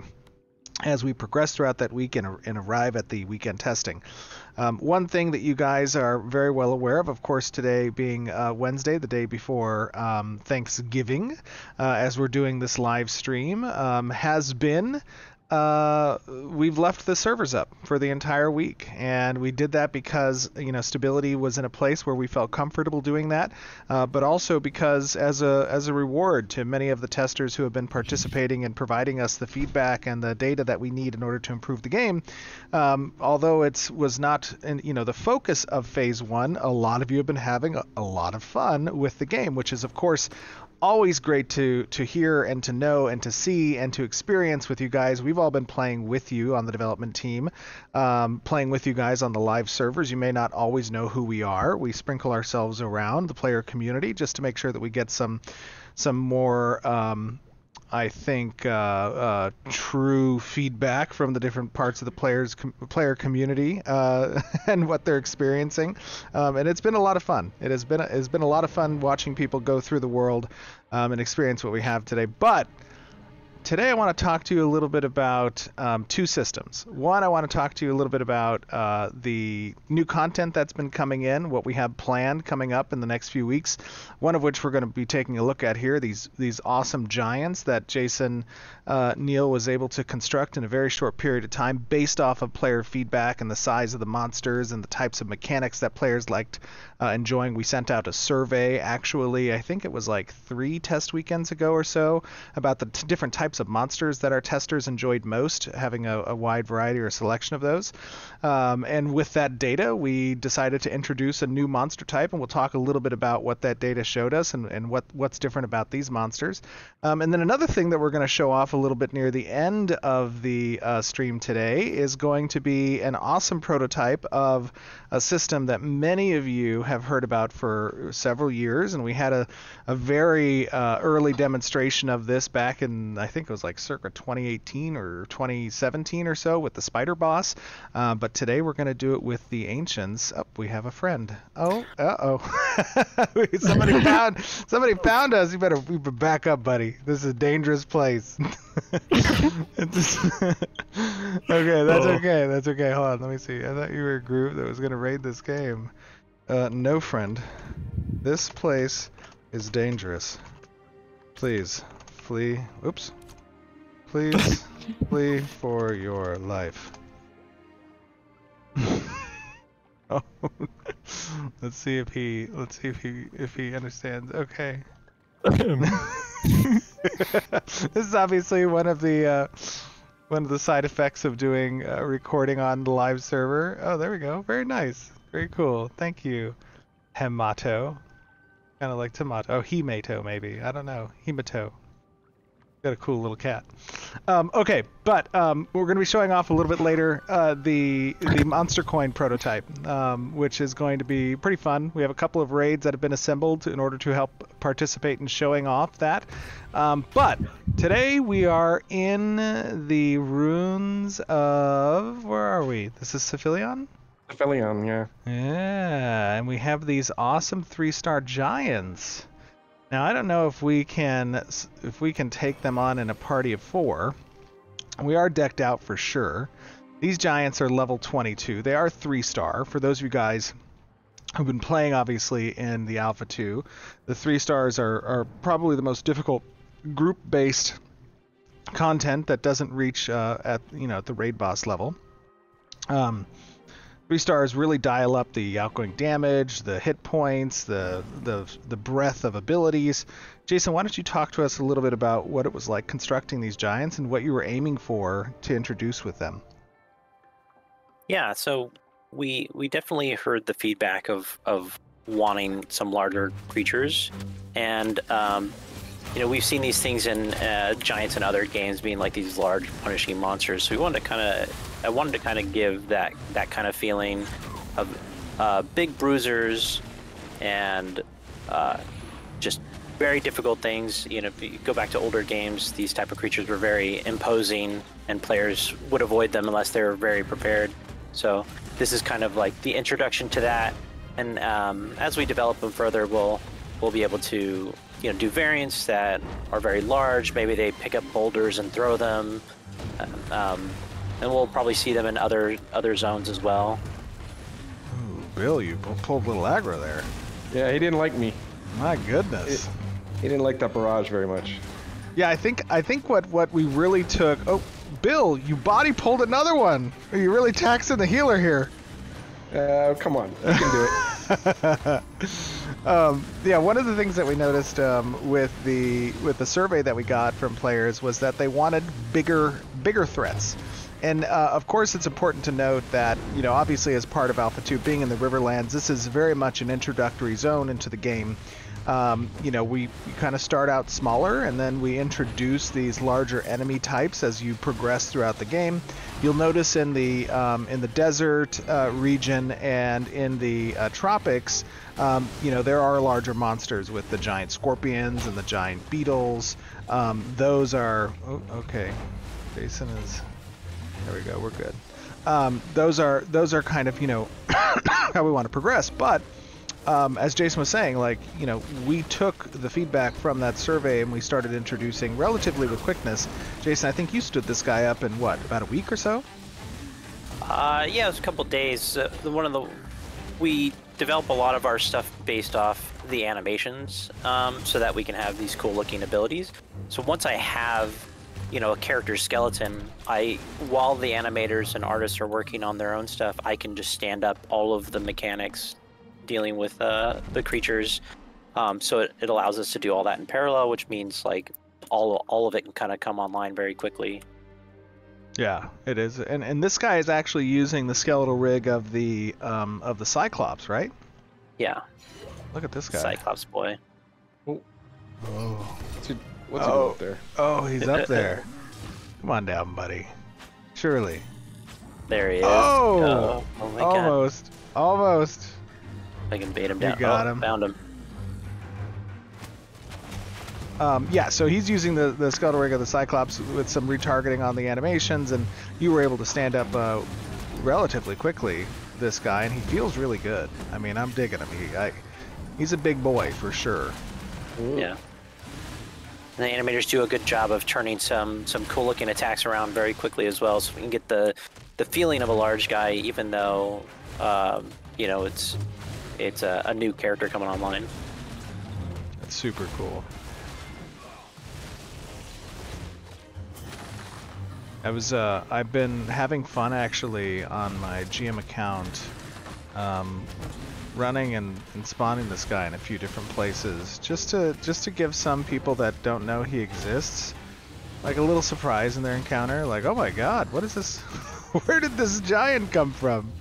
C: as we progress throughout that week and arrive at the weekend testing. One thing that you guys are very well aware of course, today being Wednesday, the day before Thanksgiving, as we're doing this live stream, has been we've left the servers up for the entire week, and we did that because, you know, stability was in a place where we felt comfortable doing that, but also because as a reward to many of the testers who have been participating and providing us the feedback and the data that we need in order to improve the game. Although it was not, you know, the focus of Phase 1, a lot of you have been having a lot of fun with the game, which is of course always great to hear and to know and to see and to experience with you guys. We've all been playing with you on the development team, playing with you guys on the live servers. You may not always know who we are. We sprinkle ourselves around the player community just to make sure that we get some more I think true feedback from the different parts of the player community and what they're experiencing, and it's been a lot of fun. It's been a lot of fun watching people go through the world and experience what we have today. But today I want to talk to you a little bit about two systems. One, I want to talk to you a little bit about the new content that's been coming in, what we have planned coming up in the next few weeks, one of which we're going to be taking a look at here, these awesome giants that Jason Neal was able to construct in a very short period of time based off of player feedback and the size of the monsters and the types of mechanics that players liked enjoying. We sent out a survey, actually, I think it was like 3 test weekends ago or so, about the different types of monsters that our testers enjoyed most, having a wide variety or selection of those. And with that data, we decided to introduce a new monster type, and we'll talk a little bit about what that data showed us and what's different about these monsters. And then another thing that we're going to show off a little bit near the end of the stream today is going to be an awesome prototype of a system that many of you have heard about for several years, and we had a very early demonstration of this back in, I think it was like circa 2018 or 2017 or so with the Spider Boss, but today we're going to do it with the Ancients. Oh, we have a friend. Oh, somebody found us. You better back up, buddy. This is a dangerous place. Okay, that's okay. Hold on, let me see. I thought you were a group that was going to raid this game. No, friend. This place is dangerous. Please flee. Oops. Please flee for your life. Oh. Let's see if he understands. Okay. This is obviously one of the side effects of doing recording on the live server. Oh, there we go. Very nice. Very cool. Thank you, Hemato. Kind of like tomato. Oh, Hemato maybe. I don't know. Hemato. Got a cool little cat. Okay, but we're going to be showing off a little bit later the Monster Coin prototype, which is going to be pretty fun. We have a couple of raids that have been assembled in order to help participate in showing off that. But today we are in the ruins of... Where are we? This is Cephilion?
E: Cephilion, yeah.
C: Yeah, and we have these awesome 3-star giants. Now, I don't know if we can take them on in a party of 4. We are decked out for sure. These giants are level 22. They are 3-star. For those of you guys who've been playing, obviously, in the Alpha 2, the 3-stars are probably the most difficult group-based content that doesn't reach at the raid boss level. 3-stars really dial up the outgoing damage, the hit points, the breadth of abilities. Jason, why don't you talk to us a little bit about what it was like constructing these giants and what you were aiming for to introduce with them?
F: Yeah, so we definitely heard the feedback of wanting some larger creatures, and we've seen these things in giants and other games being like these large punishing monsters. So I wanted to kind of give that kind of feeling of big bruisers and just very difficult things. You know, if you go back to older games, these type of creatures were very imposing, and players would avoid them unless they were very prepared. So this is kind of like the introduction to that. And as we develop them further, we'll be able to, you know, do variants that are very large. Maybe they pick up boulders and throw them, and we'll probably see them in other zones as well.
C: Ooh, Bill, you pulled a little aggro there.
E: Yeah, he didn't like me.
C: My goodness.
E: He didn't like that barrage very much.
C: Yeah, I think what we really took. Oh, Bill, you body pulled another one. Are you really taxing the healer here?
E: Come on, you can do it.
C: Yeah, one of the things that we noticed with the survey that we got from players was that they wanted bigger threats. And of course, it's important to note that, you know, obviously as part of Alpha 2, being in the Riverlands, this is very much an introductory zone into the game. You know, we kind of start out smaller, and then we introduce these larger enemy types as you progress throughout the game. You'll notice in the desert region and in the tropics, you know, there are larger monsters with the giant scorpions and the giant beetles. Those are okay. Jason is. There we go. We're good. Those are kind of, you know, how we want to progress, but. As Jason was saying, like, you know, we took the feedback from that survey and we started introducing relatively with quickness. Jason, I think you stood this guy up in what, about a week or so?
F: Yeah, it was a couple days. We develop a lot of our stuff based off the animations, so that we can have these cool looking abilities. So once I have, you know, a character skeleton, while the animators and artists are working on their own stuff, I can just stand up all of the mechanics dealing with the creatures, so it allows us to do all that in parallel, which means like all of it can kind of come online very quickly.
C: Yeah, it is. And this guy is actually using the skeletal rig of the Cyclops, right?
F: Yeah.
C: Look at this guy.
F: Cyclops boy.
C: Oh.
E: What's he doing up there?
C: Oh, he's up there. Come on down, buddy. Surely.
F: There he is.
C: Oh,
F: oh my God.
C: Almost.
F: I can bait him down.
C: You got him.
F: Found him.
C: Yeah, so he's using the skeletal rig of the Cyclops with some retargeting on the animations, and you were able to stand up relatively quickly, this guy, and he feels really good. I mean, I'm digging him. He's a big boy for sure.
E: Ooh.
F: Yeah. And the animators do a good job of turning some cool looking attacks around very quickly as well, so we can get the feeling of a large guy, even though you know, it's a new character coming online.
C: That's super cool. I've been having fun actually on my GM account, running and spawning this guy in a few different places, just to give some people that don't know he exists, like a little surprise in their encounter, like, oh my God, what is this? Where did this giant come from?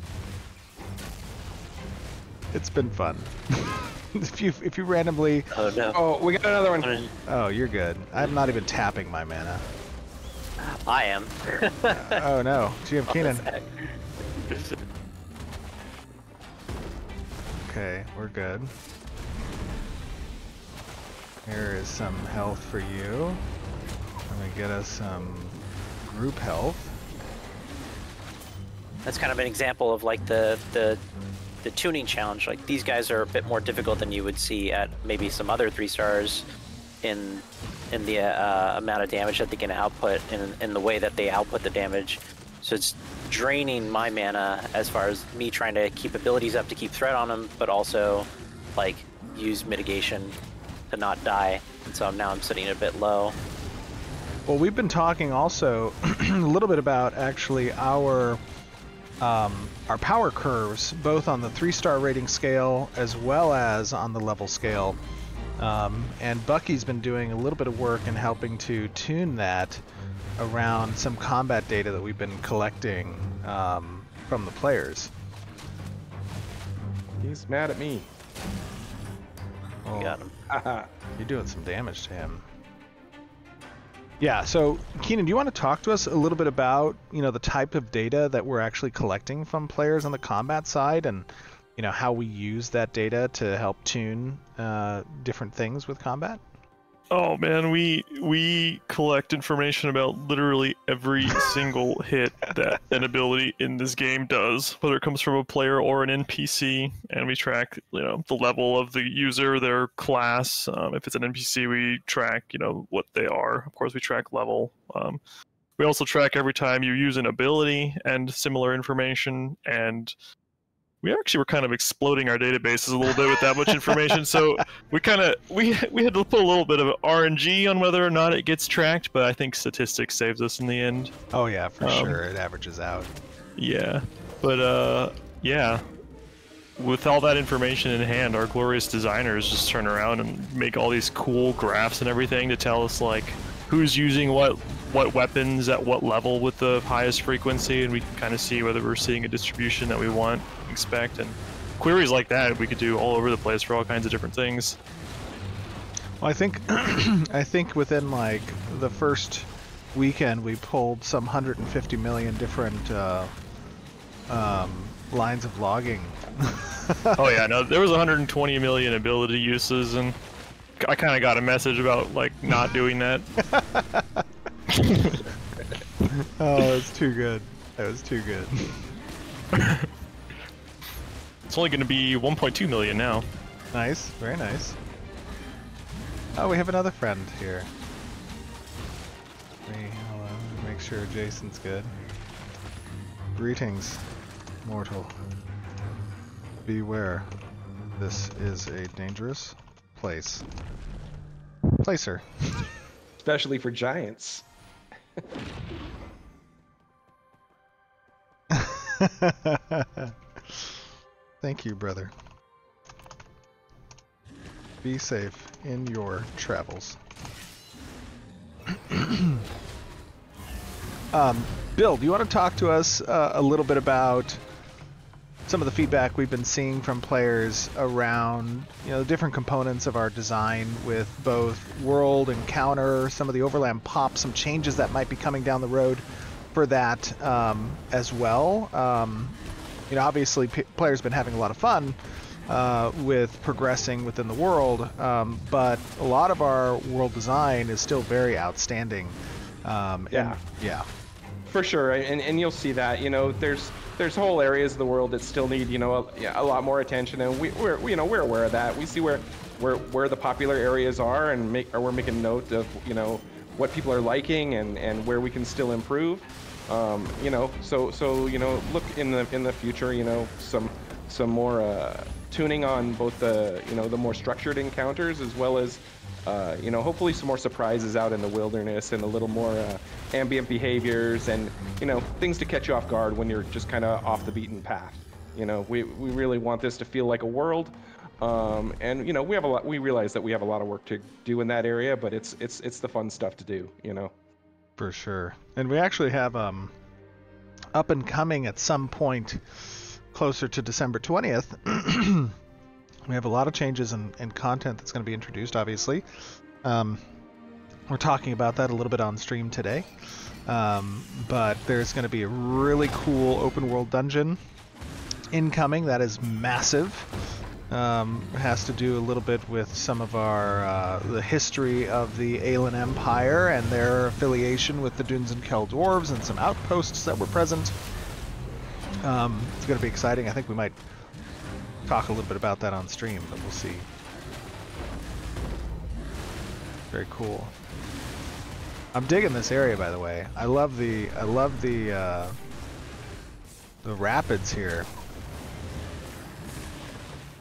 C: It's been fun. if you randomly.
F: Oh no.
E: Oh, we got another one.
C: Oh, you're good. I'm not even tapping my mana.
F: I am.
C: Oh no, GM Keenan. Okay, we're good. Here is some health for you. Let me get us some group health.
F: That's kind of an example of like the tuning challenge. Like, these guys are a bit more difficult than you would see at maybe some other 3 stars in the amount of damage that they can output in the way that they output the damage. So it's draining my mana as far as me trying to keep abilities up to keep threat on them, but also like use mitigation to not die. And so now I'm sitting a bit low.
C: Well, we've been talking also a little bit about actually our power curves, both on the 3-star rating scale as well as on the level scale. And Bucky's been doing a little bit of work in helping to tune that around some combat data that we've been collecting from the players.
E: He's mad at me.
C: Oh,
F: Got him.
C: you're doing some damage to him. Yeah, so Keenan, do you want to talk to us a little bit about, you know, the type of data that we're actually collecting from players on the combat side, and how we use that data to help tune different things with combat?
D: Oh man, we collect information about literally every single hit that an ability in this game does, whether it comes from a player or an NPC, and we track the level of the user, their class. If it's an NPC, we track what they are. Of course, we track level. We also track every time you use an ability and similar information, and we actually were kind of exploding our databases a little bit with that much information. So we had to put a little bit of RNG on whether or not it gets tracked, but I think statistics saves us in the end.
C: Oh yeah, for sure. It averages out.
D: Yeah, but yeah, with all that information in hand, our glorious designers just turn around and make all these cool graphs and everything to tell us like who's using what weapons at what level with the highest frequency, and we can kind of see whether we're seeing a distribution that we want, expect, and queries like that we could do all over the place for all kinds of different things.
C: Well, I think I think within like the first weekend we pulled some 150 million different lines of logging.
D: Oh yeah, no, there was 120 million ability uses, and I kind of got a message about like not doing that.
C: Oh, it's too good. That was too good.
D: It's only going to be 1.2 million now.
C: Nice, very nice. Oh, we have another friend here. Hold on, make sure Jason's good. Greetings, mortal. Beware. This is a dangerous place. Placer.
E: Especially for giants.
C: Thank you, brother. Be safe in your travels. Bill, do you want to talk to us a little bit about some of the feedback we've been seeing from players around the different components of our design, with both world and counter, some of the overland pop, some changes that might be coming down the road for that as well. Obviously players have been having a lot of fun with progressing within the world, but a lot of our world design is still very outstanding.
E: Yeah.
C: Yeah.
E: For sure, and you'll see that there's whole areas of the world that still need a lot more attention, and we're aware of that. We see where the popular areas are, and we're making note of what people are liking and where we can still improve. So look in the future, some more tuning on both the more structured encounters, as well as hopefully some more surprises out in the wilderness, and a little more ambient behaviors, and things to catch you off guard when you're just kind of off the beaten path. We really want this to feel like a world, and we realize that we have a lot of work to do in that area, but it's the fun stuff to do.
C: For sure. And we actually have up and coming at some point closer to December 20th. We have a lot of changes in content that's going to be introduced, obviously. We're talking about that a little bit on stream today. But there's going to be a really cool open world dungeon incoming that is massive. Has to do a little bit with some of our the history of the Aelan Empire and their affiliation with the Dunes and Kel Dwarves, and some outposts that were present. It's going to be exciting. I think we might talk a little bit about that on stream, but we'll see. Very cool. I'm digging this area, by the way. I love the rapids here.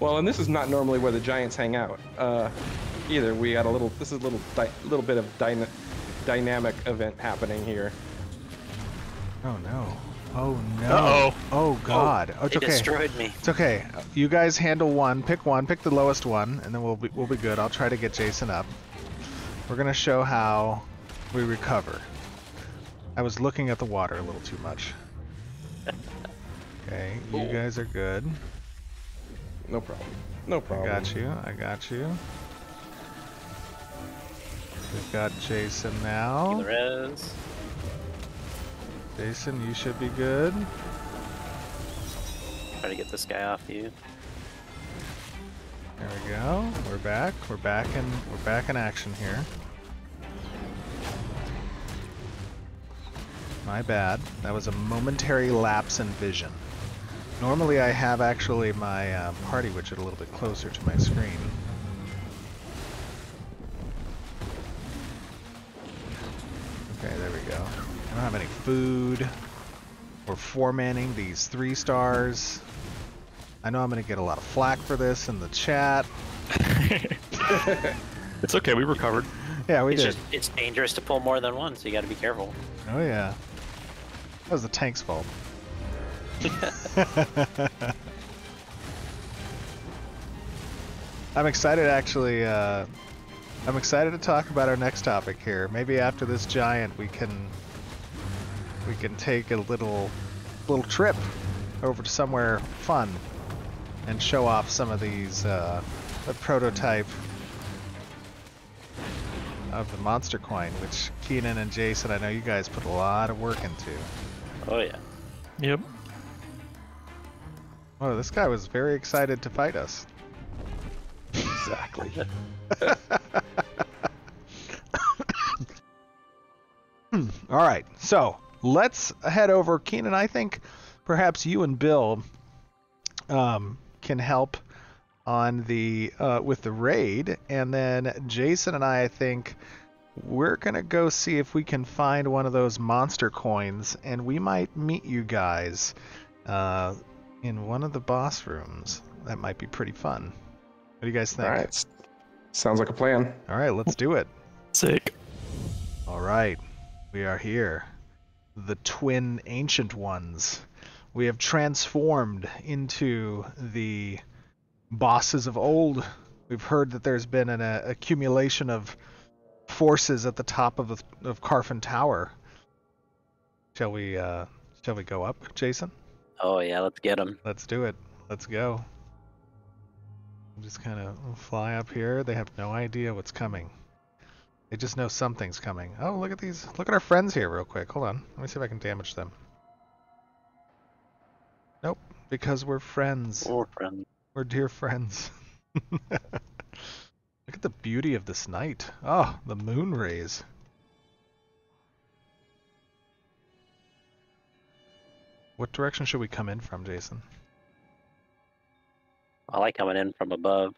E: Well, and this is not normally where the giants hang out either. We got this is a little bit of dynamic event happening here.
C: Oh no. Oh no.
D: Uh-oh.
C: Oh god. Oh, it's okay.
F: It destroyed me.
C: It's okay. You guys handle one. Pick the lowest one, and then we'll be good. I'll try to get Jason up. We're gonna show how we recover. I was looking at the water a little too much. Okay, you guys are good.
E: No problem. No problem.
C: I got you. We've got Jason now.
F: Res.
C: Jason, you should be good.
F: Try to get this guy off you.
C: There we go. We're back. We're back in action here. My bad. That was a momentary lapse in vision. Normally I have actually my party widget a little bit closer to my screen. Okay, there we go. I don't have any food. We're 4-manning these 3 stars. I know I'm going to get a lot of flack for this in the chat.
D: It's okay, we recovered.
C: Yeah, we did.
F: It's dangerous to pull more than one, so you gotta be careful.
C: Oh yeah. That was the tank's fault. I'm excited actually, I'm excited to talk about our next topic here. Maybe after this giant we can take a little trip over to somewhere fun and show off some of these the prototype of the monster coin, which Keenan and Jason, I know you guys put a lot of work into.
F: Oh yeah.
D: Yep.
C: Oh, this guy was very excited to fight us.
E: Exactly.
C: All right, so let's head over. Keenan, I think perhaps you and Bill can help on the with the raid, and then Jason and I think we're gonna go see if we can find one of those monster coins, and we might meet you guys in one of the boss rooms. That might be pretty fun. What do you guys think?
E: All right. Sounds like a plan.
C: All right, let's do it.
D: Sick.
C: All right, we are here. The twin ancient ones. We have transformed into the bosses of old. We've heard that there's been an accumulation of forces at the top of Carfen Tower. Shall we go up, Jason?
F: Oh yeah, let's get them.
C: Let's do it. Let's go. Just kind of fly up here. They have no idea what's coming. They just know something's coming. Oh, look at these. Look at our friends here real quick. Hold on. Let me see if I can damage them. Nope. Because we're friends.
F: We're friends.
C: We're dear friends. Look at the beauty of this night. Oh, the moon rays. What direction should we come in from, Jason?
F: I like coming in from above.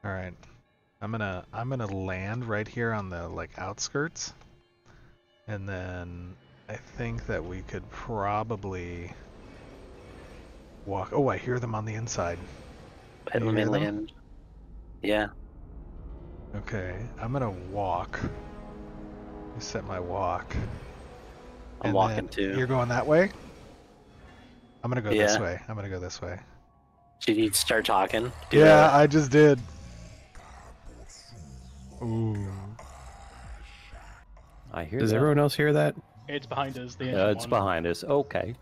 C: All right. I'm gonna land right here on the outskirts, and then I think that we could probably walk. Oh, I hear them on the inside.
F: Head them inland. Yeah.
C: Okay, I'm gonna walk. Let me set my walk.
F: I'm walking too.
C: You're going that way? I'm gonna go this way. I'm gonna go this way.
F: Did you start talking?
C: Yeah, I just did. Ooh.
G: I hear.
H: Does everyone else hear that?
I: It's behind us.
G: It's behind us. Okay.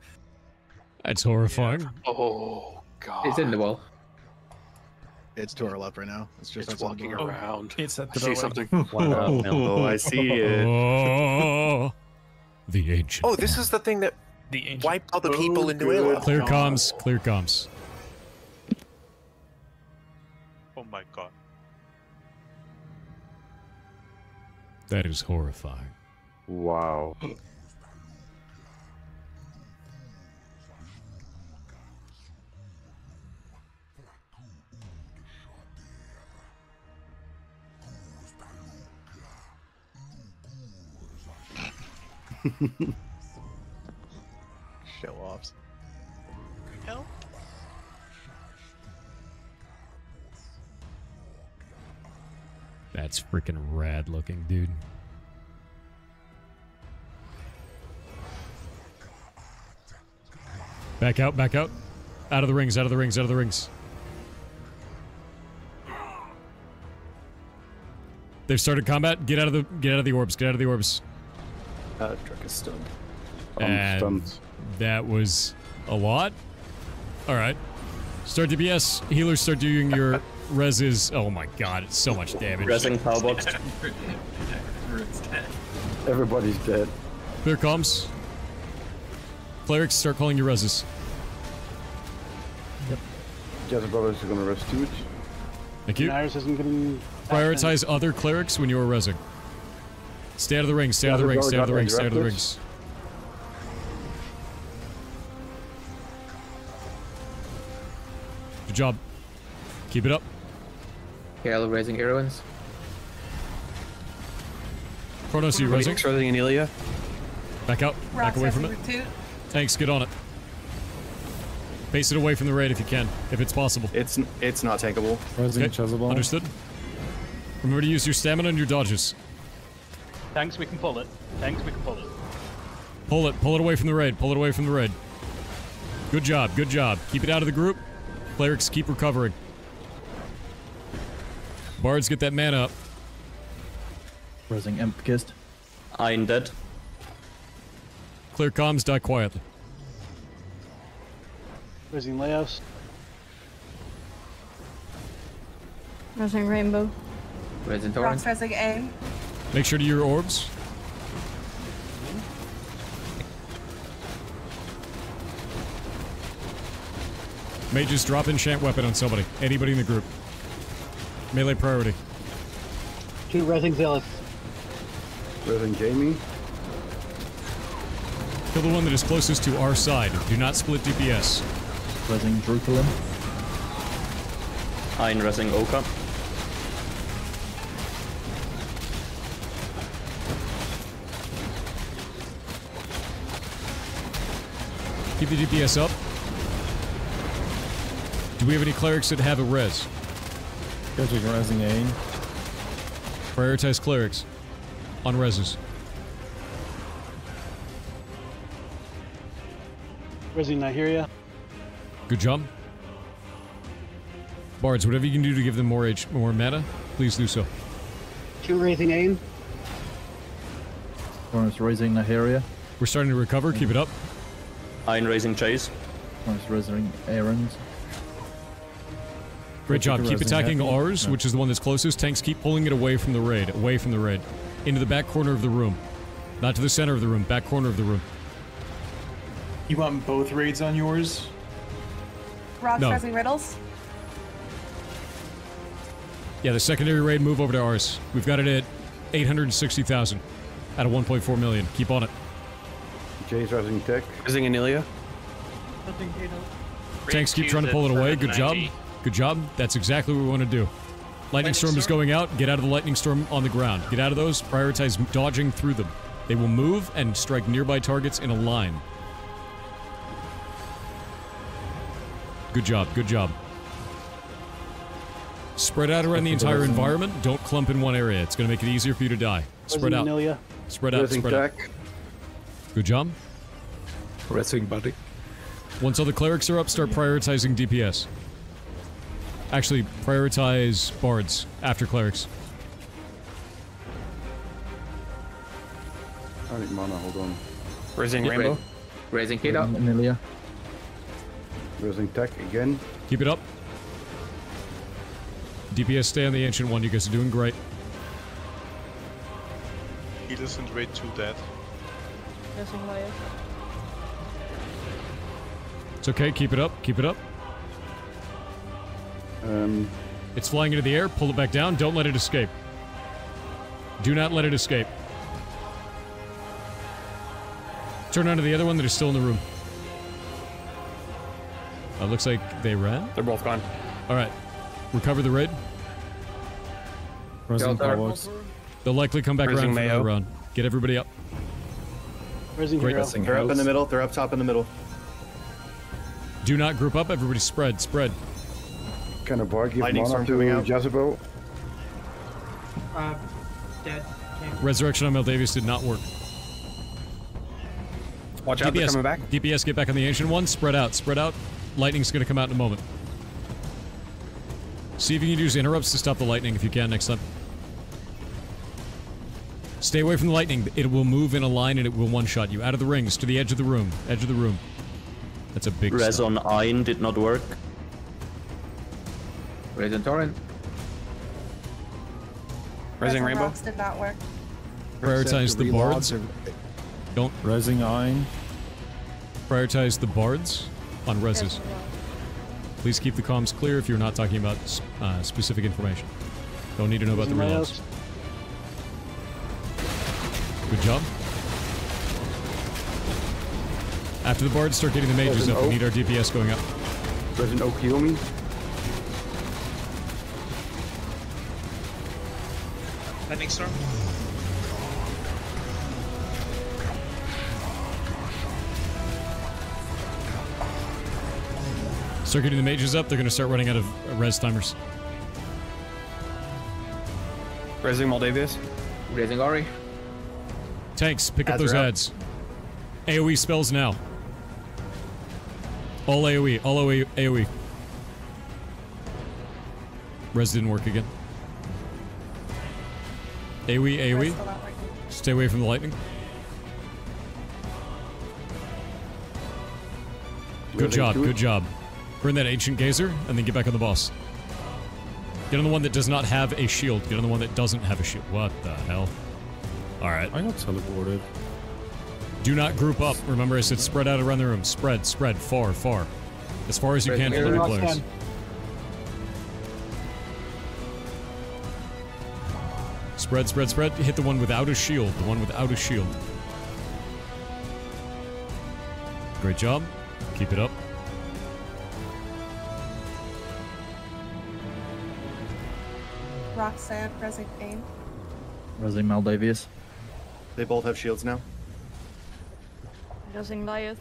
H: That's horrifying.
I: Oh god.
J: It's in the wall.
K: It's to our left right now. It's just
I: It's walking around.
H: It's at
I: I see something.
G: Oh, I see it.
H: Oh, the ancient.
L: Oh, this is the thing that wiped all the people in Nuela.
H: Clear comms. Clear comms.
L: Oh my god.
H: That is horrifying.
G: Wow.
K: Show offs.
L: Help.
H: That's freaking rad looking, dude. Back out, back out. Out of the rings, out of the rings, out of the rings. They've started combat. Get out of the orbs. Get out of the orbs.
I: Truck is stunned.
H: And that was a lot. All right. Start DPS. Healers start doing your reses. Oh my god, it's so much damage.
G: Resing Powerbox. Everybody's dead.
H: Clear comms. Clerics, start calling your reses. Yep.
G: Jezebel is gonna rest too.
H: Thank you.
I: Iris isn't getting.
H: Prioritize other clerics when you are resing. Stay out of the ring, stay out of the ring, stay out of the ring, stay out of the rings. Good job. Keep it up.
J: Gale raising heroines.
H: Chronos, are you resing?
L: Raising Anelia.
H: Back out. Back away from it. Tanks, get on it. Face it away from the raid if you can, if it's possible.
G: It's not tankable.
H: Okay. Understood. Remember to use your stamina and your dodges.
I: Tanks, we can pull it. Tanks, we can pull it.
H: Pull it. Pull it away from the raid. Pull it away from the raid. Good job. Good job. Keep it out of the group. Clerics, keep recovering. Bards, get that mana up.
M: Raising Empkist.
J: Iron dead.
H: Clear comms, die quietly.
I: Raising Laos.
N: Raising Rainbow.
J: Raising Torrent.
N: Raising A.
H: Make sure to your orbs. Mages, drop enchant weapon on somebody. Anybody in the group. Melee priority.
I: 2 Raising Zealous.
G: Raising Jamie.
H: Kill the one that is closest to our side. Do not split DPS.
M: Raising Jerusalem.
J: Iron raising Oka.
H: Keep the DPS up. Do we have any clerics that have a res?
M: Raising Ain.
H: Prioritize clerics on reses.
I: Raising Nigeria.
H: Good job. Bards, whatever you can do to give them more mana, please do so.
I: 2 Raising Ain.
M: Torrance raising Nigeria.
H: We're starting to recover. Keep it up.
J: Iron raising Chase.
M: Torrance raising Aaron's.
H: Great job. Keep attacking
M: Happy.
H: ours, which is the one that's closest. Tanks, keep pulling it away from the raid. Away from the raid. Into the back corner of the room. Not to the center of the room. Back corner of the room.
O: You want both raids on yours?
N: Rocks
H: No.
N: raising riddles.
H: Yeah, the secondary raid, move over to ours. We've got it at 860,000 out of 1.4 million. Keep on it.
G: Jay's raising Tech.
L: Raising Anelia.
H: Tanks, keep trying to pull it away. Good job. Good job. That's exactly what we want to do. Lightning Storm is going out. Get out of the Lightning Storm on the ground. Get out of those. Prioritize dodging through them. They will move and strike nearby targets in a line. Good job. Good job. Spread out around the entire environment. Don't clump in one area. It's going to make it easier for you to die. Spread out. Spread out. Spread out. Good job.
L: Raising Buddy.
H: Once all the clerics are up, start prioritizing DPS. Actually, prioritize bards after clerics.
G: I need mana, hold on.
L: Raising Rainbow.
J: Raising Kida.
M: Anelia.
G: Raising Tech again.
H: Keep it up. DPS, stay on the Ancient One. You guys are doing great.
P: Healers and raid 2 dead.
N: Raising Leo.
H: It's okay. Keep it up. Keep it up. It's flying into the air. Pull it back down. Don't let it escape. Do not let it escape. Turn on to the other one that is still in the room. Looks like they ran.
L: They're both gone.
H: All right. Recover the raid.
M: Raising Bulwarks.
H: They'll likely come back
L: Raising
H: around for
L: Mayo.
H: another round. Get everybody up.
I: Raising
H: Great.
I: Hero.
G: They're up in the middle. They're up top in the middle.
H: Do not group up. Everybody spread. Spread.
G: Can a bar give
P: Lightning
G: mana
P: Storm coming
G: to
P: out.
G: Jezebel?
O: Dead.
H: Resurrection on Maldavius did not work.
L: Watch out, they're coming back.
H: DPS, get back on the Ancient One. Spread out. Spread out. Lightning's going to come out in a moment. See if you can use interrupts to stop the lightning if you can next time. Stay away from the lightning. It will move in a line and it will one-shot you. Out of the rings, to the edge of the room. Edge of the room. That's a big
J: Res
H: stop.
J: on Iron did not work. Raising Torrent.
L: Raising Rainbow.
N: Rocks did not work.
H: Prioritize the bards. Don't
M: Raising Iron.
H: prioritize the bards on reses. Please keep the comms clear if you're not talking about specific information. Don't need to know about the reloads. Good job. After the bards start getting the mages up, we need our DPS going up.
G: Resident Oak, heal me.
L: Lightning storm.
H: Start getting the mages up, they're going to start running out of res timers.
Q: Raising Moldavius.
J: Raising Ori.
H: Tanks, pick up
Q: Ads
H: those
Q: are up.
H: ads. AoE spells now. All AoE, all AoE. Res didn't work again. AoE. Stay away from the lightning. Good job, good job. Burn that ancient gazer, and then get back on the boss. Get on the one that does not have a shield. Get on the one that doesn't have a shield. What the hell? Alright.
M: I got teleported.
H: Do not group up. Remember I said spread out around the room. Spread, far, far. As far as you can for the players. Spread. Hit the one without a shield. The one without a shield. Great job. Keep it up.
N: Roxanne, Resing Bane.
M: Raising Moldavius.
G: They both have shields now.
N: Resing Lyeth.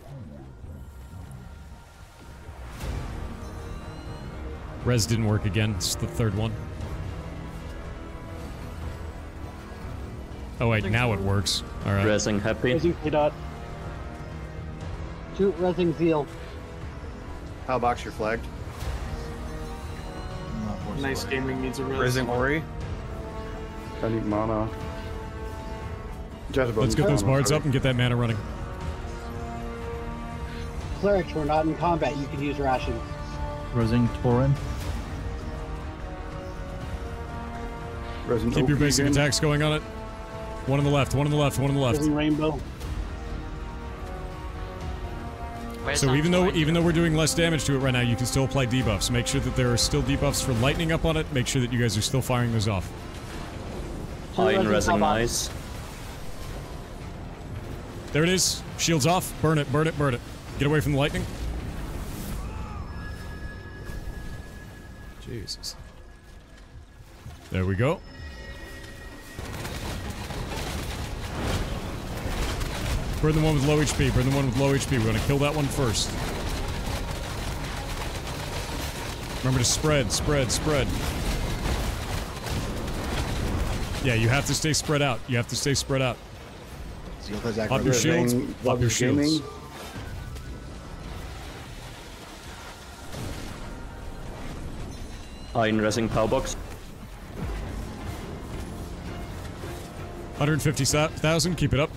H: Res didn't work again. It's the third one. Oh wait, now it works. Alright.
J: Raising Happy.
I: Resing K-Dot. Shoot Resing Zeal.
G: How box you're flagged?
O: Nice gaming needs a res.
Q: Raising Ori.
G: I need mana. Jezebel
H: Let's get those bards up and get that mana running.
I: Clerics, we're not in combat. You can use rations.
M: Raising Torin.
H: Keep your basic attacks going on it. One on the left, one on the left.
I: Resing Rainbow.
H: So even though we're doing less damage to it right now, you can still apply debuffs. Make sure that there are still debuffs for lightning up on it. Make sure that you guys are still firing those off.
J: Hein Raising Nice.
H: There it is. Shields off. Burn it. Get away from the lightning. Jesus. There we go. Burn the one with low HP. We're gonna kill that one first. Remember to spread. Yeah, you have to stay spread out. Pop your shields. Pop your shields.
J: Hein Raising Powerbox.
H: 150,000. Keep it up.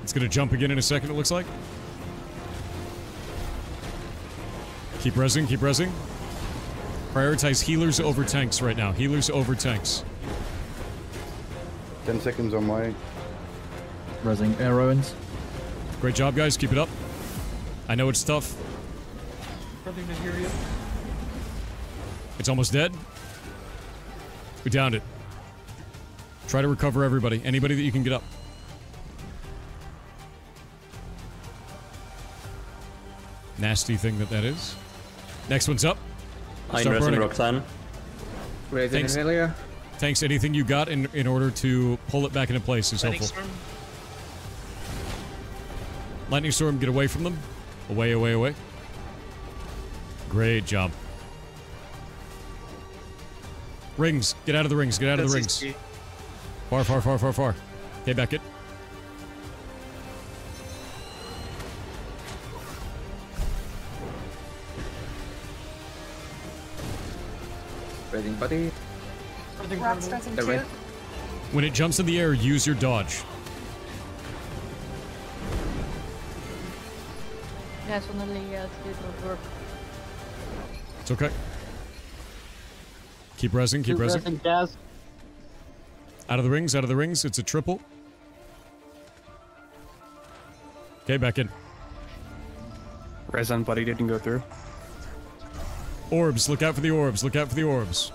H: It's gonna jump again in a second, it looks like. Keep resing. Prioritize healers over tanks right now. 10
G: seconds on my...
M: Raising Arrowins.
H: Great job, guys. Keep it up. I know it's tough.
O: Nothing to hear you.
H: It's almost dead. We downed it. Try to recover everybody. Anybody that you can get up. Nasty thing that is. Next one's up.
J: Hein Raising Roxanne.
L: Raising Amelia.
H: Tanks, anything you got in order to pull it back into place is helpful.
L: Storm.
H: Lightning Storm, get away from them. Away. Great job. Rings, get out of the rings. Far. Okay, back it.
L: Raising Buddy.
N: Rock's Resing 2.
H: When it jumps in the air, use your dodge.
N: Yes, suddenly it did not work.
H: It's okay. Keep resing.
I: Jazz.
H: Out of the rings. It's a triple. Okay, back in.
Q: Res on Buddy didn't go through.
H: Orbs, look out for the orbs. Look out for the orbs.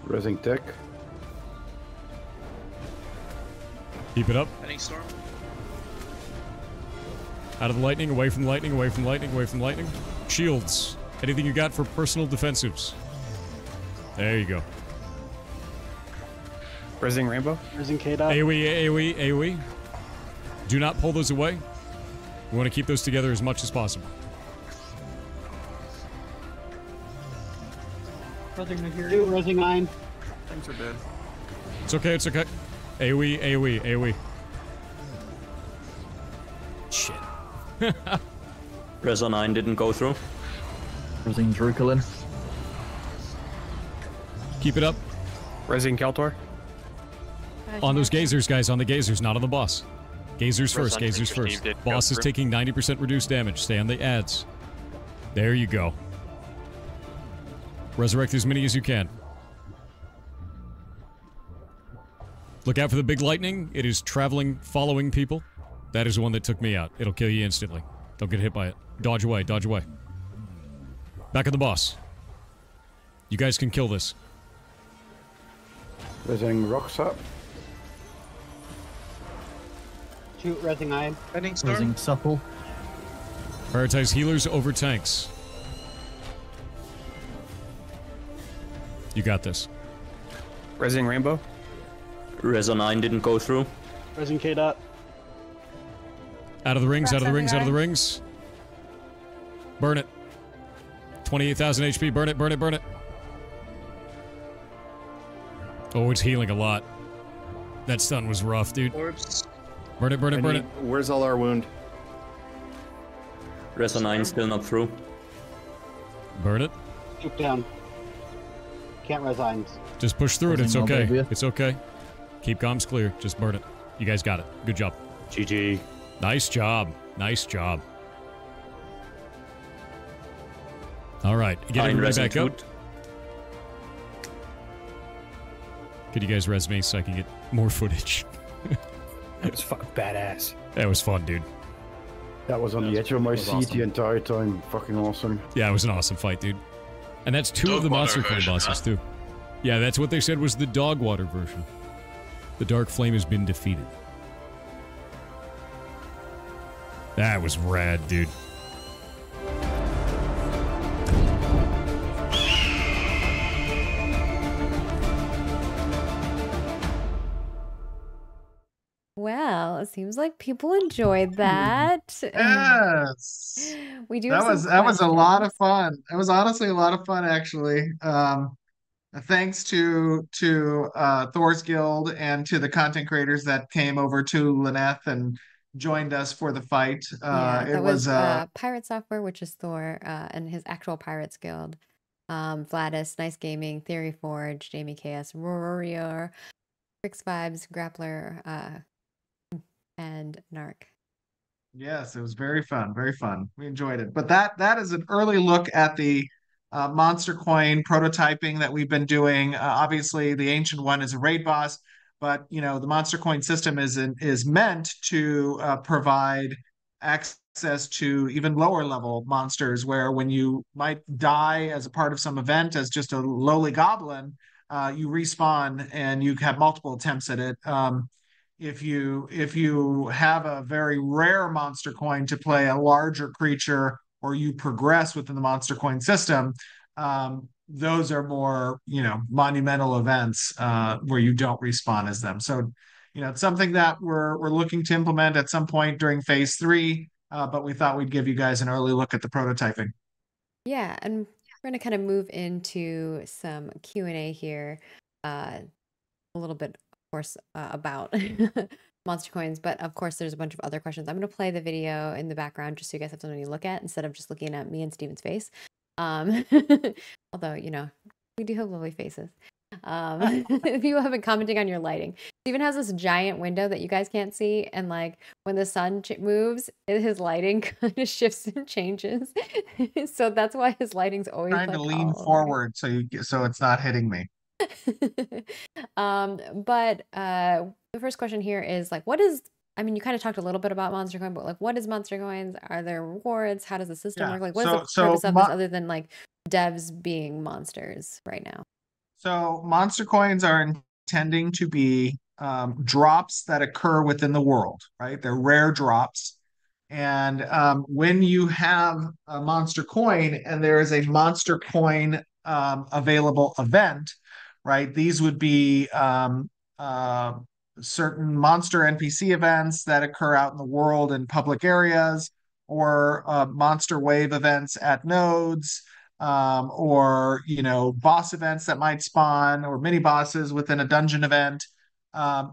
G: Resing tech.
H: Keep it up.
L: Lightning storm.
H: Out of the lightning, away from lightning, away from lightning, away from lightning. Shields. Anything you got for personal defensives. There you go.
Q: Resing Rainbow.
I: Resing K-Dot.
H: AoE. Do not pull those away. We want to keep those together as much as possible.
I: Resing 9.
K: Things are dead.
H: It's okay, it's okay. AoE. Shit.
J: Rezo 9 didn't go through.
M: Resing Drukulin.
H: Keep it up.
Q: Resing Keltor.
H: On those gazers, guys, on the gazers, not on the boss. Gazers first,
R: Reson
H: gazers
R: Tinker
H: first.
R: Steve did
H: Boss
R: go
H: is
R: through.
H: taking 90% reduced damage. Stay on the ads. There you go. Resurrect as many as you can. Look out for the big lightning. It is traveling, following people. That is the one that took me out. It'll kill you instantly. Don't get hit by it. Dodge away, dodge away. Back at the boss. You guys can kill this.
G: Resing rocks up.
I: Shoot Resing 9.
L: Lightning storm.
M: Resing Supple.
H: Prioritize healers over tanks. You got this.
Q: Resing Rainbow.
J: Rezo 9 didn't go through.
I: Resing K-Dot.
H: Out of the rings, out of the rings, out of the rings. Burn it. 28,000 HP. Burn it, burn it, burn it. Oh, it's healing a lot. That stun was rough, dude.
L: Orbs.
H: Burn it, burn it, burn it.
G: Where's all our wound?
J: Rezo 9 still not through.
H: Burn it.
I: Shoot down. Can't resign.
H: Just push through it. It's
M: Resing
H: okay.
M: Moldavia.
H: It's okay. Keep comms clear. Just burn it. You guys got it. Good job.
J: GG.
H: Nice job. Nice job. All right. Get
J: Fine,
H: everybody
J: Resing
H: back up.
J: Toot.
H: Could you guys res me so I can get more footage?
Q: That was fucking badass.
H: That was fun, dude.
G: That was on the edge of my seat
H: awesome.
G: the entire time. Fucking awesome.
H: Yeah, it was an awesome fight, dude. And that's two of the Monster Coin bosses, too. Yeah, that's what they said was the dog water version. The Dark Flame has been defeated. That was rad, dude.
B: Well, it seems like people enjoyed that.
A: Yes.
B: We do.
A: That
B: have
A: was
B: some
A: that was a lot of
B: questions.
A: fun. It was honestly a lot of fun, actually. Thanks to Thor's Guild and to the content creators that came over to Lyneth and joined us for the fight.
B: Yeah,
A: It
B: that
A: was
B: Pirate Software, which is Thor, and his actual Pirates Guild. Vladis, Nice Gaming, Theory Forge, Jamie KS, Warrior, Fix Vibes, Grappler, and Narc.
A: yes, it was very fun, very fun. We enjoyed it. But that is an early look at the Monster Coin prototyping that we've been doing. Obviously, the Ancient One is a raid boss, but the Monster Coin system is meant to provide access to even lower level monsters, where when you might die as a part of some event as just a lowly goblin, you respawn and you have multiple attempts at it. If you have a very rare monster coin to play a larger creature, or you progress within the monster coin system, those are more monumental events where you don't respawn as them. So it's something that we're looking to implement at some point during phase 3, but we thought we'd give you guys an early look at the prototyping.
B: Yeah, and we're going to kind of move into some Q&A here, a little bit, of course, about Monster Coins, but of course there's a bunch of other questions. I'm going to play the video in the background just so you guys have something to look at instead of just looking at me and Steven's face. Although, we do have lovely faces. If you haven't commenting on your lighting, Steven has this giant window that you guys can't see, and like when the sun moves, his lighting kind of shifts and changes. So that's why his lighting's always
A: Trying
B: like
A: to lean
B: all over.
A: forward so it's not hitting me.
B: But the first question here is like, what is? I mean, you kind of talked a little bit about Monster Coin, but like, what is Monster Coins? Are there rewards? How does the system
A: Yeah.
B: work? Like, what is the
A: So
B: purpose of this other than like devs being monsters right now?
A: So monster coins are intending to be drops that occur within the world, right? They're rare drops. And when you have a monster coin and there is a monster coin available event, right? These would be certain monster NPC events that occur out in the world in public areas, or monster wave events at nodes, or boss events that might spawn, or mini bosses within a dungeon event.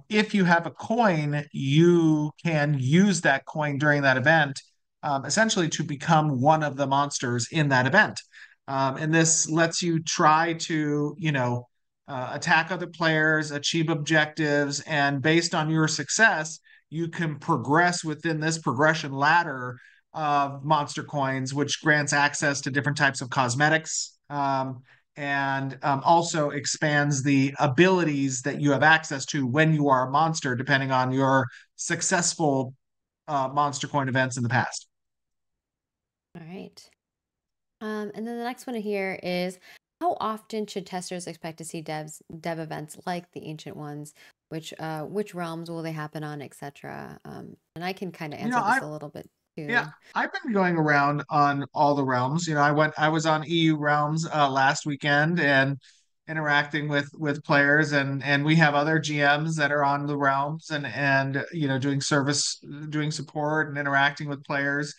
A: If you have a coin, you can use that coin during that event, essentially to become one of the monsters in that event. And this lets you try to, attack other players, achieve objectives, and based on your success, you can progress within this progression ladder of monster coins, which grants access to different types of cosmetics, and also expands the abilities that you have access to when you are a monster, depending on your successful monster coin events in the past.
B: All right. And then the next one here is, how often should testers expect to see dev events like the Ancient Ones? Which realms will they happen on, etc.? And I can kind of answer this a little bit too.
A: Yeah, I've been going around on all the realms. I was on EU realms last weekend and interacting with players, and we have other GMs that are on the realms and doing service, doing support and interacting with players.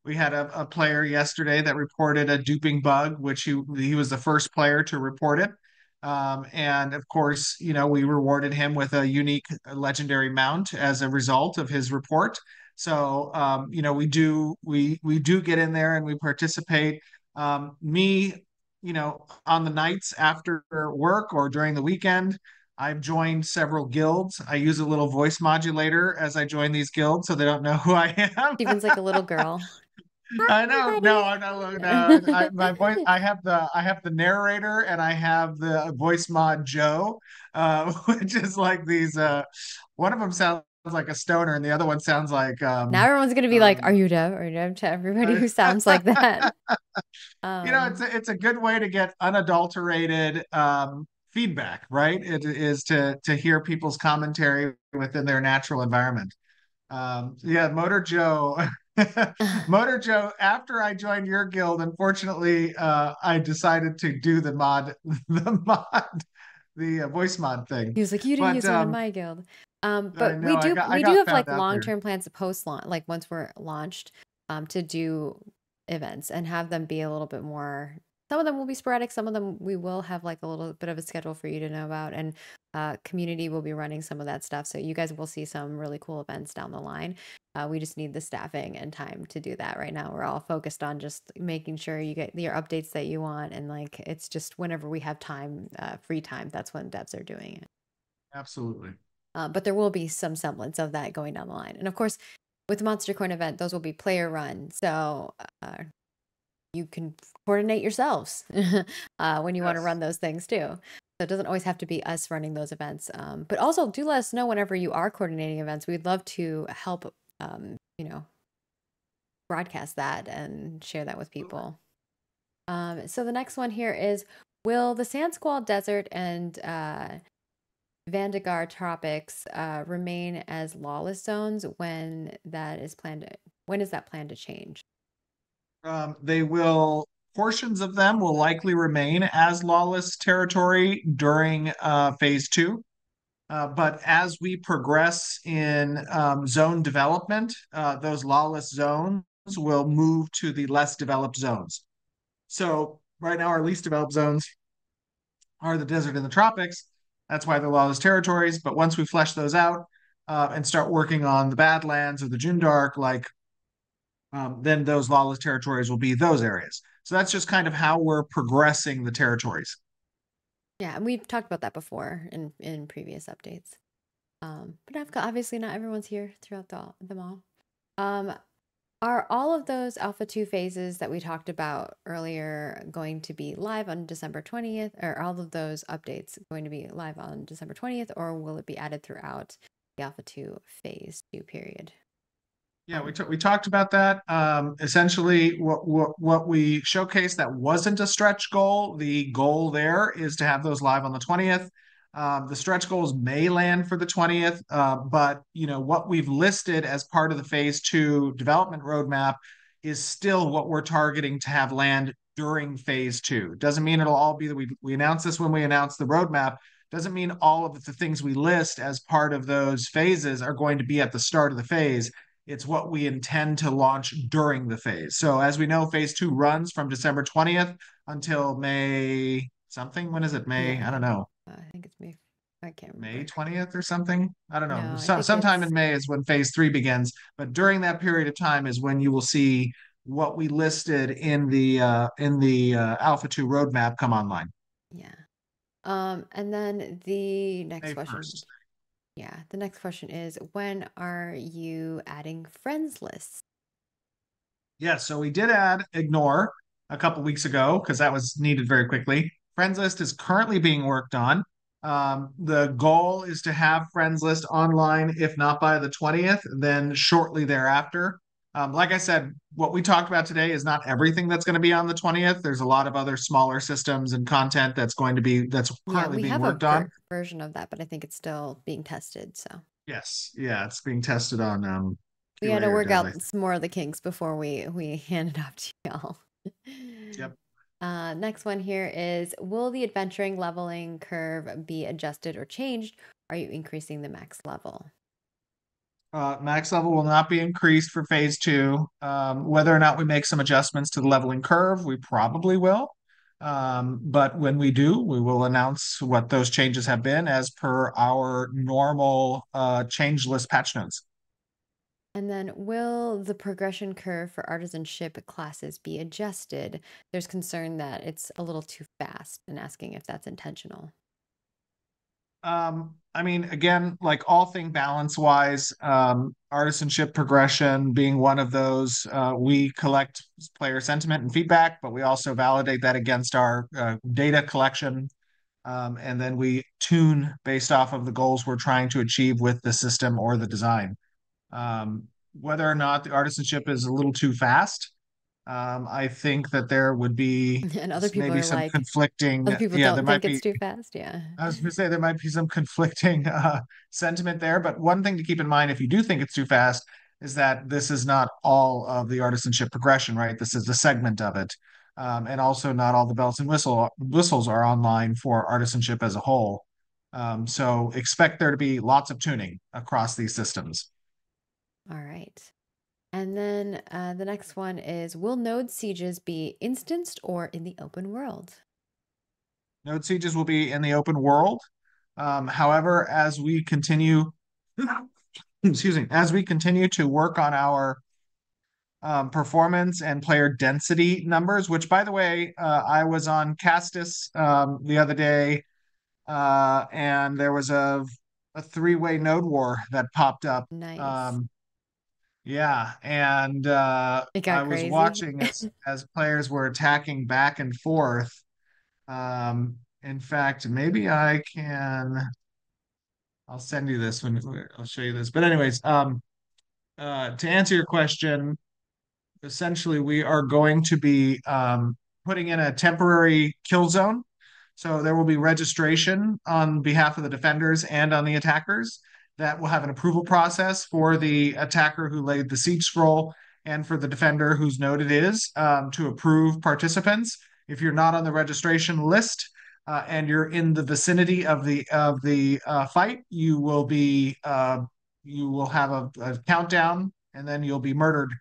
A: We had a player yesterday that reported a duping bug, which he was the first player to report it. And of course, we rewarded him with a unique legendary mount as a result of his report. So we do get in there and we participate. Me, on the nights after work or during the weekend, I've joined several guilds. I use a little voice modulator as I join these guilds so they don't know who I am.
B: Steven's like a little girl.
A: I know. No, I'm not. No, my voice. I have the narrator and I have the voice mod Joe, which is like these. One of them sounds like a stoner, and the other one sounds like.
B: Now everyone's gonna be like, "Are you dev? Are you dev?" To everybody who sounds like that.
A: It's a good way to get unadulterated feedback, right? It is to hear people's commentary within their natural environment. Yeah, Motor Joe. Motor Joe, after I joined your guild, unfortunately, I decided to do the voice mod thing.
B: He was like, "You didn't use one in my guild." But we do have like long-term plans to post-launch, like once we're launched, to do events and have them be a little bit more. Some of them will be sporadic. Some of them we will have like a little bit of a schedule for you to know about, and community will be running some of that stuff. So you guys will see some really cool events down the line. We just need the staffing and time to do that. Right now, we're all focused on just making sure you get your updates that you want, and like it's just whenever we have time, free time, that's when devs are doing it.
A: Absolutely.
B: But there will be some semblance of that going down the line, and of course, with the Monster Coin event, those will be player run. So you can coordinate yourselves when you want to run those things too. So it doesn't always have to be us running those events. But also do let us know whenever you are coordinating events. We'd love to help, broadcast that and share that with people. So the next one here is, will the Sandsquall Desert and Vandagar Tropics remain as lawless zones when is that planned to change?
A: They will. Portions of them will likely remain as lawless territory during phase 2. But as we progress in zone development, those lawless zones will move to the less developed zones. So right now, our least developed zones are the desert and the tropics. That's why they're lawless territories. But once we flesh those out and start working on the Badlands or the Jundark, then those lawless territories will be those areas. So that's just kind of how we're progressing the territories.
B: Yeah, and we've talked about that before in previous updates. But obviously not everyone's here throughout them all. Are all of those Alpha 2 phases that we talked about earlier going to be live on December 20th? Or are all of those updates going to be live on December 20th? Or will it be added throughout the Alpha 2 phase 2 period?
A: Yeah, we talked about that. Essentially, what we showcased that wasn't a stretch goal. The goal there is to have those live on the 20th. The stretch goals may land for the 20th, but what we've listed as part of the phase 2 development roadmap is still what we're targeting to have land during phase 2. Doesn't mean it'll all be that we announced this when we announced the roadmap. Doesn't mean all of the things we list as part of those phases are going to be at the start of the phase. It's what we intend to launch during the phase. So as we know, phase 2 runs from December 20th until May something. When is it? May?
B: Yeah.
A: I don't know.
B: I think it's May. I can't remember.
A: May 20th or something. I don't know.
B: No, I think
A: Sometime
B: it's-
A: in May is when phase 3 begins. But during that period of time is when you will see what we listed in the Alpha 2 roadmap come online.
B: Yeah. And then the next
A: May
B: question.
A: 1st.
B: Yeah, the next question is, when are you adding friends lists?
A: Yeah, so we did add Ignore a couple weeks ago because that was needed very quickly. Friends list is currently being worked on. The goal is to have friends list online, if not by the 20th, then shortly thereafter. Like I said, what we talked about today is not everything that's going to be on the 20th. There's a lot of other smaller systems and content that's currently
B: we
A: being
B: have
A: worked
B: a
A: on.
B: version of that, but I think it's still being tested. So
A: Yes, yeah, it's being tested on.
B: we had to
A: QA or
B: work
A: dev, I
B: out
A: think.
B: some more of the kinks before we hand it off to y'all.
A: Yep.
B: Next one here is, will the adventuring leveling curve be adjusted or changed? Are you increasing the max level?
A: Max level will not be increased for phase 2. Whether or not we make some adjustments to the leveling curve, we probably will. But when we do, we will announce what those changes have been as per our normal changeless patch notes.
B: And then, will the progression curve for artisanship classes be adjusted? There's concern that it's a little too fast, and asking if that's intentional.
A: I mean, again, like all thing balance wise, artisanship progression being one of those, we collect player sentiment and feedback, but we also validate that against our data collection. And then we tune based off of the goals we're trying to achieve with the system or the design. Whether or not the artisanship is a little too fast, I think that there would be
B: And other people
A: maybe
B: are
A: some
B: like,
A: conflicting.
B: other people
A: Yeah,
B: don't
A: there might
B: think it's
A: be.
B: too fast. Yeah.
A: I was going to say there might be some conflicting sentiment there, but one thing to keep in mind if you do think it's too fast is that this is not all of the artisanship progression, right? This is a segment of it. And also not all the bells and whistles are online for artisanship as a whole. So expect there to be lots of tuning across these systems.
B: All right. And then the next one is, will node sieges be instanced or in the open world?
A: Node sieges will be in the open world. However, as we continue, as we continue to work on our performance and player density numbers, which by the way, I was on Castus the other day, and there was a 3-way node war that popped up.
B: Nice.
A: Yeah, and
B: It got
A: I was
B: crazy.
A: watching as players were attacking back and forth. In fact, maybe I'll send you this when I'll show you this. But anyways, to answer your question, essentially we are going to be putting in a temporary kill zone. So there will be registration on behalf of the defenders and on the attackers. That will have an approval process for the attacker who laid the siege scroll and for the defender whose node it is to approve participants. If you're not on the registration list and you're in the vicinity of the fight, you will have a countdown and then you'll be murdered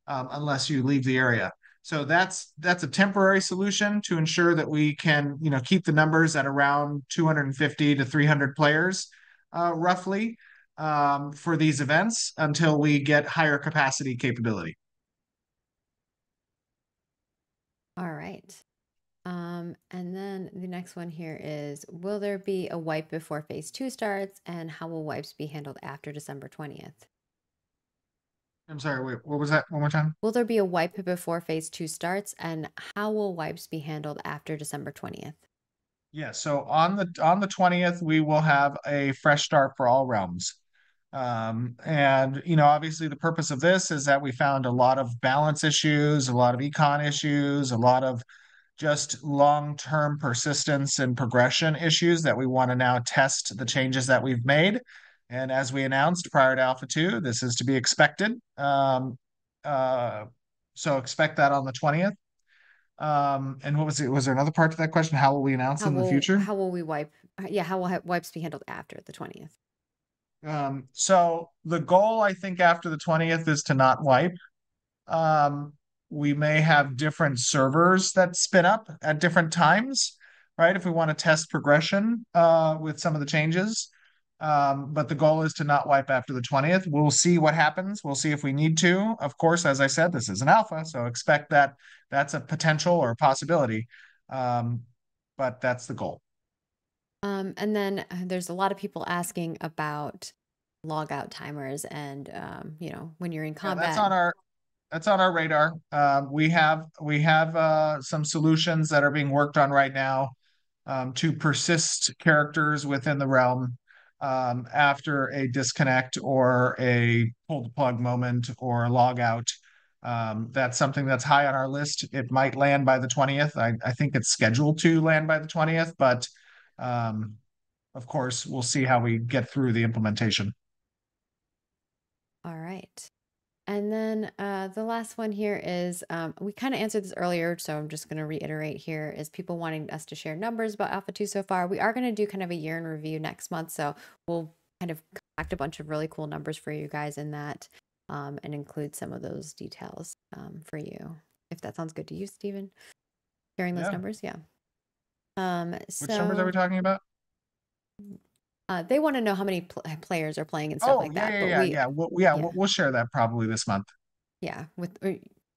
A: unless you leave the area. So that's a temporary solution to ensure that we can keep the numbers at around 250 to 300 players roughly for these events until we get higher capacity capability.
B: All right. And then the next one here is, will there be a wipe before phase 2 starts, and how will wipes be handled after December 20th?
A: I'm sorry, wait, what was that? One more time?
B: Will there be a wipe before phase 2 starts, and how will wipes be handled after December 20th?
A: Yeah, so on the 20th, we will have a fresh start for all realms. And obviously the purpose of this is that we found a lot of balance issues, a lot of econ issues, a lot of just long-term persistence and progression issues that we want to now test the changes that we've made. And as we announced prior to Alpha 2, this is to be expected. So expect that on the 20th. And what was it? Was there another part to that question? How will we announce in the future?
B: How will we wipe? Yeah, how will wipes be handled after the 20th?
A: So the goal, I think, after the 20th is to not wipe. We may have different servers that spin up at different times, right? If we want to test progression with some of the changes. But the goal is to not wipe after the 20th. We'll see what happens. We'll see if we need to. Of course, as I said, this is an alpha, so expect that that's a potential or a possibility. But that's the goal.
B: And then there's a lot of people asking about logout timers and when you're in combat.
A: Yeah, that's on our radar. We have some solutions that are being worked on right now to persist characters within the realm after a disconnect or a pull the plug moment or a log out. That's something that's high on our list. It might land by the 20th. I think it's scheduled to land by the 20th, but of course, we'll see how we get through the implementation.
B: All right. And then the last one here is, we kind of answered this earlier, so I'm just going to reiterate here, is people wanting us to share numbers about Alpha 2 so far. We are going to do kind of a year in review next month, so we'll kind of collect a bunch of really cool numbers for you guys in that and include some of those details for you. If that sounds good to you, Stephen, sharing those numbers, yeah.
A: Which numbers are we talking about?
B: They want to know how many players are playing and stuff like that.
A: We'll share that probably this month.
B: Yeah,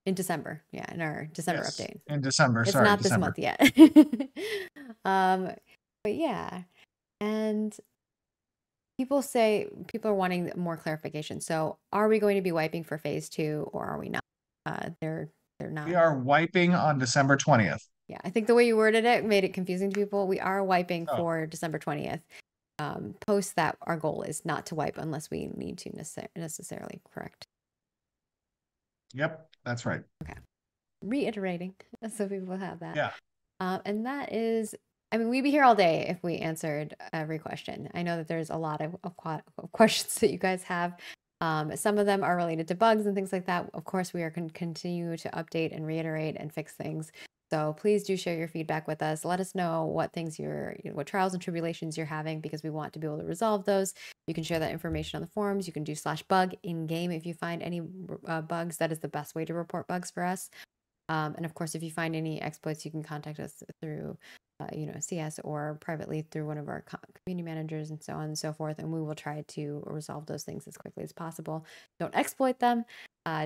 B: in December. Yeah, in our December update.
A: In December.
B: It's
A: sorry,
B: not
A: December.
B: this month yet. But yeah, and people are wanting more clarification. So, are we going to be wiping for phase 2 or are we not? They're not.
A: We are wiping on December 20th.
B: Yeah, I think the way you worded it made it confusing to people. We are wiping for December 20th. Post that, our goal is not to wipe unless we need to necessarily, correct?
A: Yep, that's right.
B: Okay. Reiterating, so people have that.
A: Yeah.
B: And that is, we'd be here all day if we answered every question. I know that there's a lot of questions that you guys have. Some of them are related to bugs and things like that. Of course, we are going to continue to update and reiterate and fix things. So please do share your feedback with us. Let us know what things what trials and tribulations you're having, because we want to be able to resolve those. You can share that information on the forums. You can do /bug in game if you find any bugs. That is the best way to report bugs for us. And of course, if you find any exploits, you can contact us through CS or privately through one of our community managers and so on and so forth. And we will try to resolve those things as quickly as possible. Don't exploit them.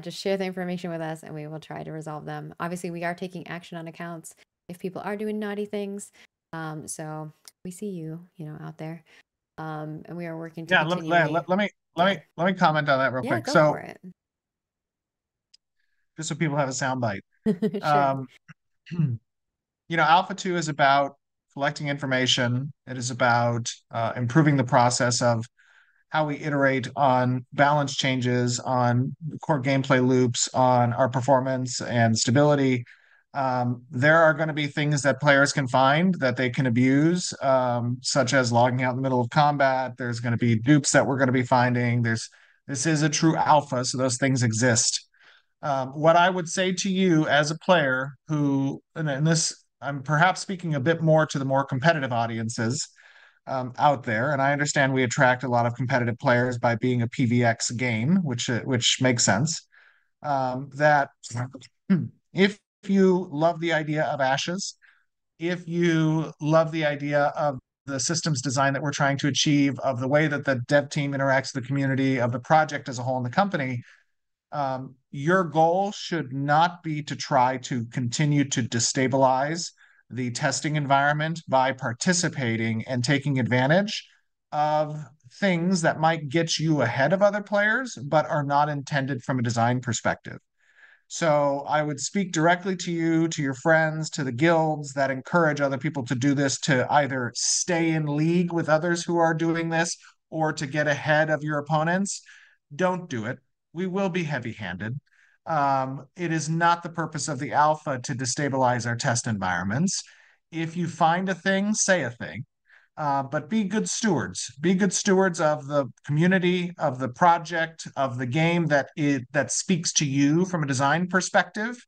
B: Just share the information with us and we will try to resolve them. Obviously, we are taking action on accounts if people are doing naughty things. So we see you, out there. And we are working to continue.
A: Let me comment on that real quick.
B: Go
A: so
B: for it.
A: Just so people have a soundbite.
B: Sure.
A: Alpha 2 is about collecting information. It is about improving the process of how we iterate on balance changes, on core gameplay loops, on our performance and stability. There are going to be things that players can find that they can abuse, such as logging out in the middle of combat. There's going to be dupes that we're going to be finding. This is a true alpha, so those things exist. What I would say to you as a player who, and this, I'm perhaps speaking a bit more to the more competitive audiences out there, and I understand we attract a lot of competitive players by being a PVX game, which makes sense. That if you love the idea of Ashes, if you love the idea of the systems design that we're trying to achieve, of the way that the dev team interacts with the community, of the project as a whole in the company, your goal should not be to try to continue to destabilize the testing environment by participating and taking advantage of things that might get you ahead of other players, but are not intended from a design perspective. So I would speak directly to you, to your friends, to the guilds that encourage other people to do this, to either stay in league with others who are doing this or to get ahead of your opponents. Don't do it. We will be heavy-handed. It is not the purpose of the alpha to destabilize our test environments. If you find a thing, say a thing. But be good stewards. Be good stewards of the community, of the project, of the game that speaks to you from a design perspective.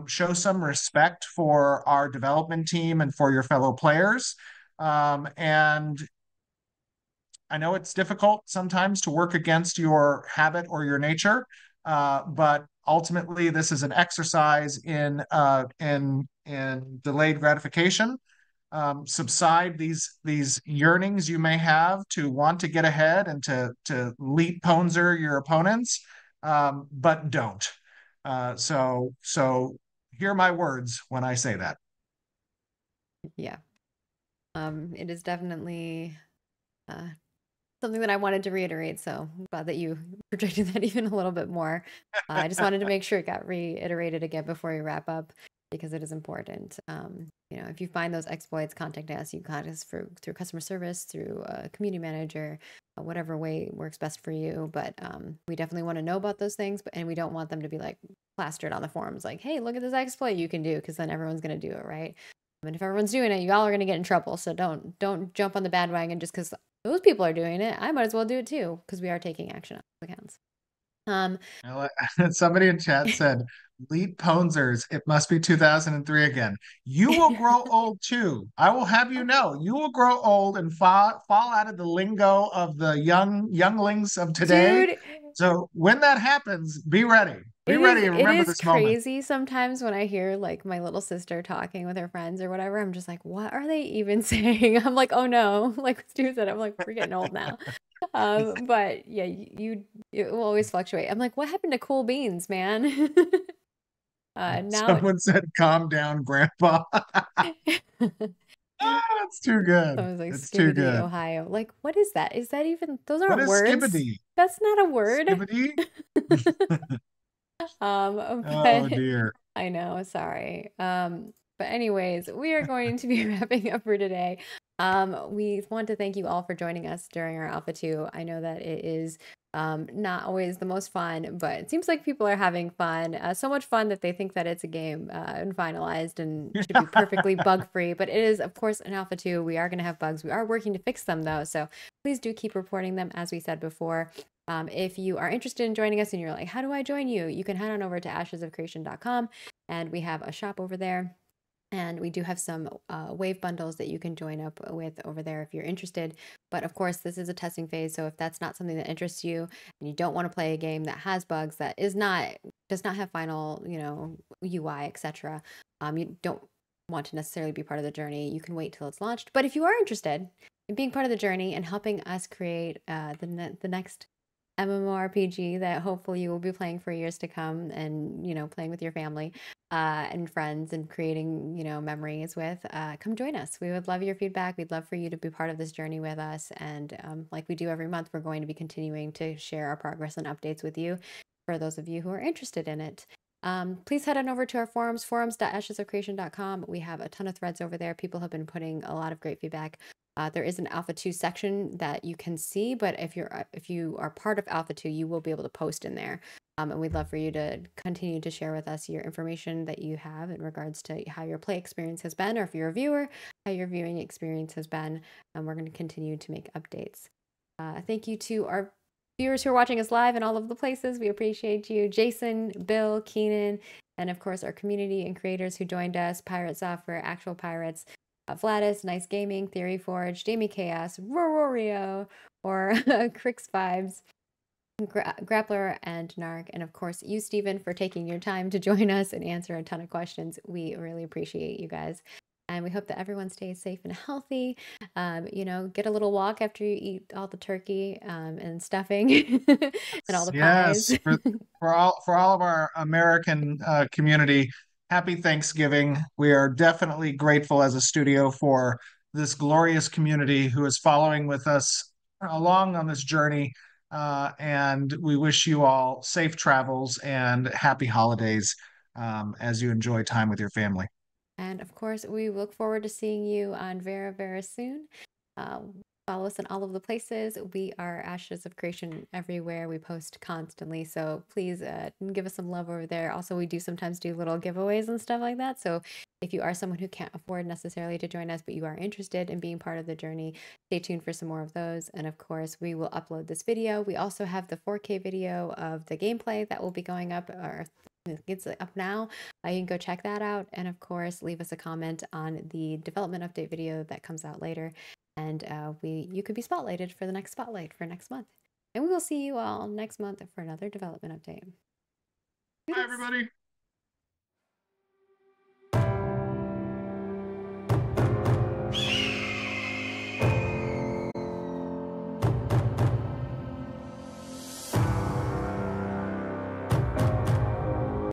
A: Show some respect for our development team and for your fellow players. And I know it's difficult sometimes to work against your habit or your nature, but ultimately this is an exercise in delayed gratification. Subside these yearnings you may have to want to get ahead and to leap Ponzer your opponents, but don't. So hear my words when I say that.
B: Yeah. It is definitely something that I wanted to reiterate, so I'm glad that you projected that even a little bit more. I just wanted to make sure it got reiterated again before we wrap up, because it is important. If you find those exploits, contact us. You can contact us through customer service, through a community manager, whatever way works best for you. But we definitely want to know about those things, and we don't want them to be like plastered on the forums like, hey, look at this exploit you can do, because then everyone's going to do it, right? And if everyone's doing it, you all are going to get in trouble. So don't jump on the bandwagon just because those people are doing it. I might as well do it too, because we are taking action on those accounts.
A: Somebody in chat said, "Leap Ponzers, it must be 2003 again." You will grow old too. I will have you know, you will grow old and fall out of the lingo of the younglings of today.
B: Dude,
A: so when that happens, be ready. Be ready and remember this moment.
B: It is crazy sometimes when I hear like my little sister talking with her friends or whatever. I'm just like, what are they even saying? I'm like, oh no, like Stu said, I'm like, we're getting old now. But yeah, it will always fluctuate. I'm like, what happened to cool beans, man? Now
A: someone said, "Calm down, Grandpa." That's too good.
B: Someone's like,
A: it's too good.
B: Ohio. Like, what is that? Is that even? Those aren't
A: what is
B: words.
A: Skibbity?
B: That's not a word.
A: Skibbity? Oh dear.
B: I know, sorry. But anyways, we are going to be wrapping up for today. We want to thank you all for joining us during our Alpha 2. I know that it is not always the most fun, but it seems like people are having fun. So much fun that they think that it's a game and finalized and should be perfectly bug-free. But it is, of course, an Alpha 2. We are going to have bugs. We are working to fix them, though. So please do keep reporting them, as we said before. If you are interested in joining us and you're like, how do I join you? You can head on over to ashesofcreation.com, and we have a shop over there. And we do have some wave bundles that you can join up with over there if you're interested. But of course, this is a testing phase. So if that's not something that interests you and you don't want to play a game that has bugs, that does not have final, UI, etc., you don't want to necessarily be part of the journey, you can wait till it's launched. But if you are interested in being part of the journey and helping us create the next MMORPG that hopefully you will be playing for years to come, and playing with your family and friends and creating memories with, come join us. We would love your feedback. We'd love for you to be part of this journey with us, and like we do every month, we're going to be continuing to share our progress and updates with you for those of you who are interested in it. Please head on over to our forums.ashesofcreation.com. We have a ton of threads over there. People have been putting a lot of great feedback. There is an Alpha 2 section that you can see, but if you are part of Alpha 2, you will be able to post in there. And we'd love for you to continue to share with us your information that you have in regards to how your play experience has been, or if you're a viewer, how your viewing experience has been. And we're going to continue to make updates. Thank you to our viewers who are watching us live in all of the places. We appreciate you. Jason, Bill, Keenan, and of course our community and creators who joined us, Pirate Software, Actual Pirates, Vladis, Nice Gaming, Theory Forge, Jamie Chaos, Rorio, or Crix Vibes, Grappler, and Narc, and of course you, Stephen, for taking your time to join us and answer a ton of questions. We really appreciate you guys, and we hope that everyone stays safe and healthy. Get a little walk after you eat all the turkey and stuffing and all the pies.
A: Yes, for all of our American community, happy Thanksgiving. We are definitely grateful as a studio for this glorious community who is following with us along on this journey. And we wish you all safe travels and happy holidays as you enjoy time with your family.
B: And of course, we look forward to seeing you on Vera Vera soon. Follow us in all of the places. We are Ashes of Creation everywhere. We post constantly, so please give us some love over there. Also, we do sometimes do little giveaways and stuff like that. So if you are someone who can't afford necessarily to join us, but you are interested in being part of the journey, stay tuned for some more of those. And of course, we will upload this video. We also have the 4K video of the gameplay that will be going up, or it's up now. You can go check that out. And of course, leave us a comment on the development update video that comes out later. And you could be spotlighted for the next spotlight for next month. And we will see you all next month for another development update.
A: Bye, everybody.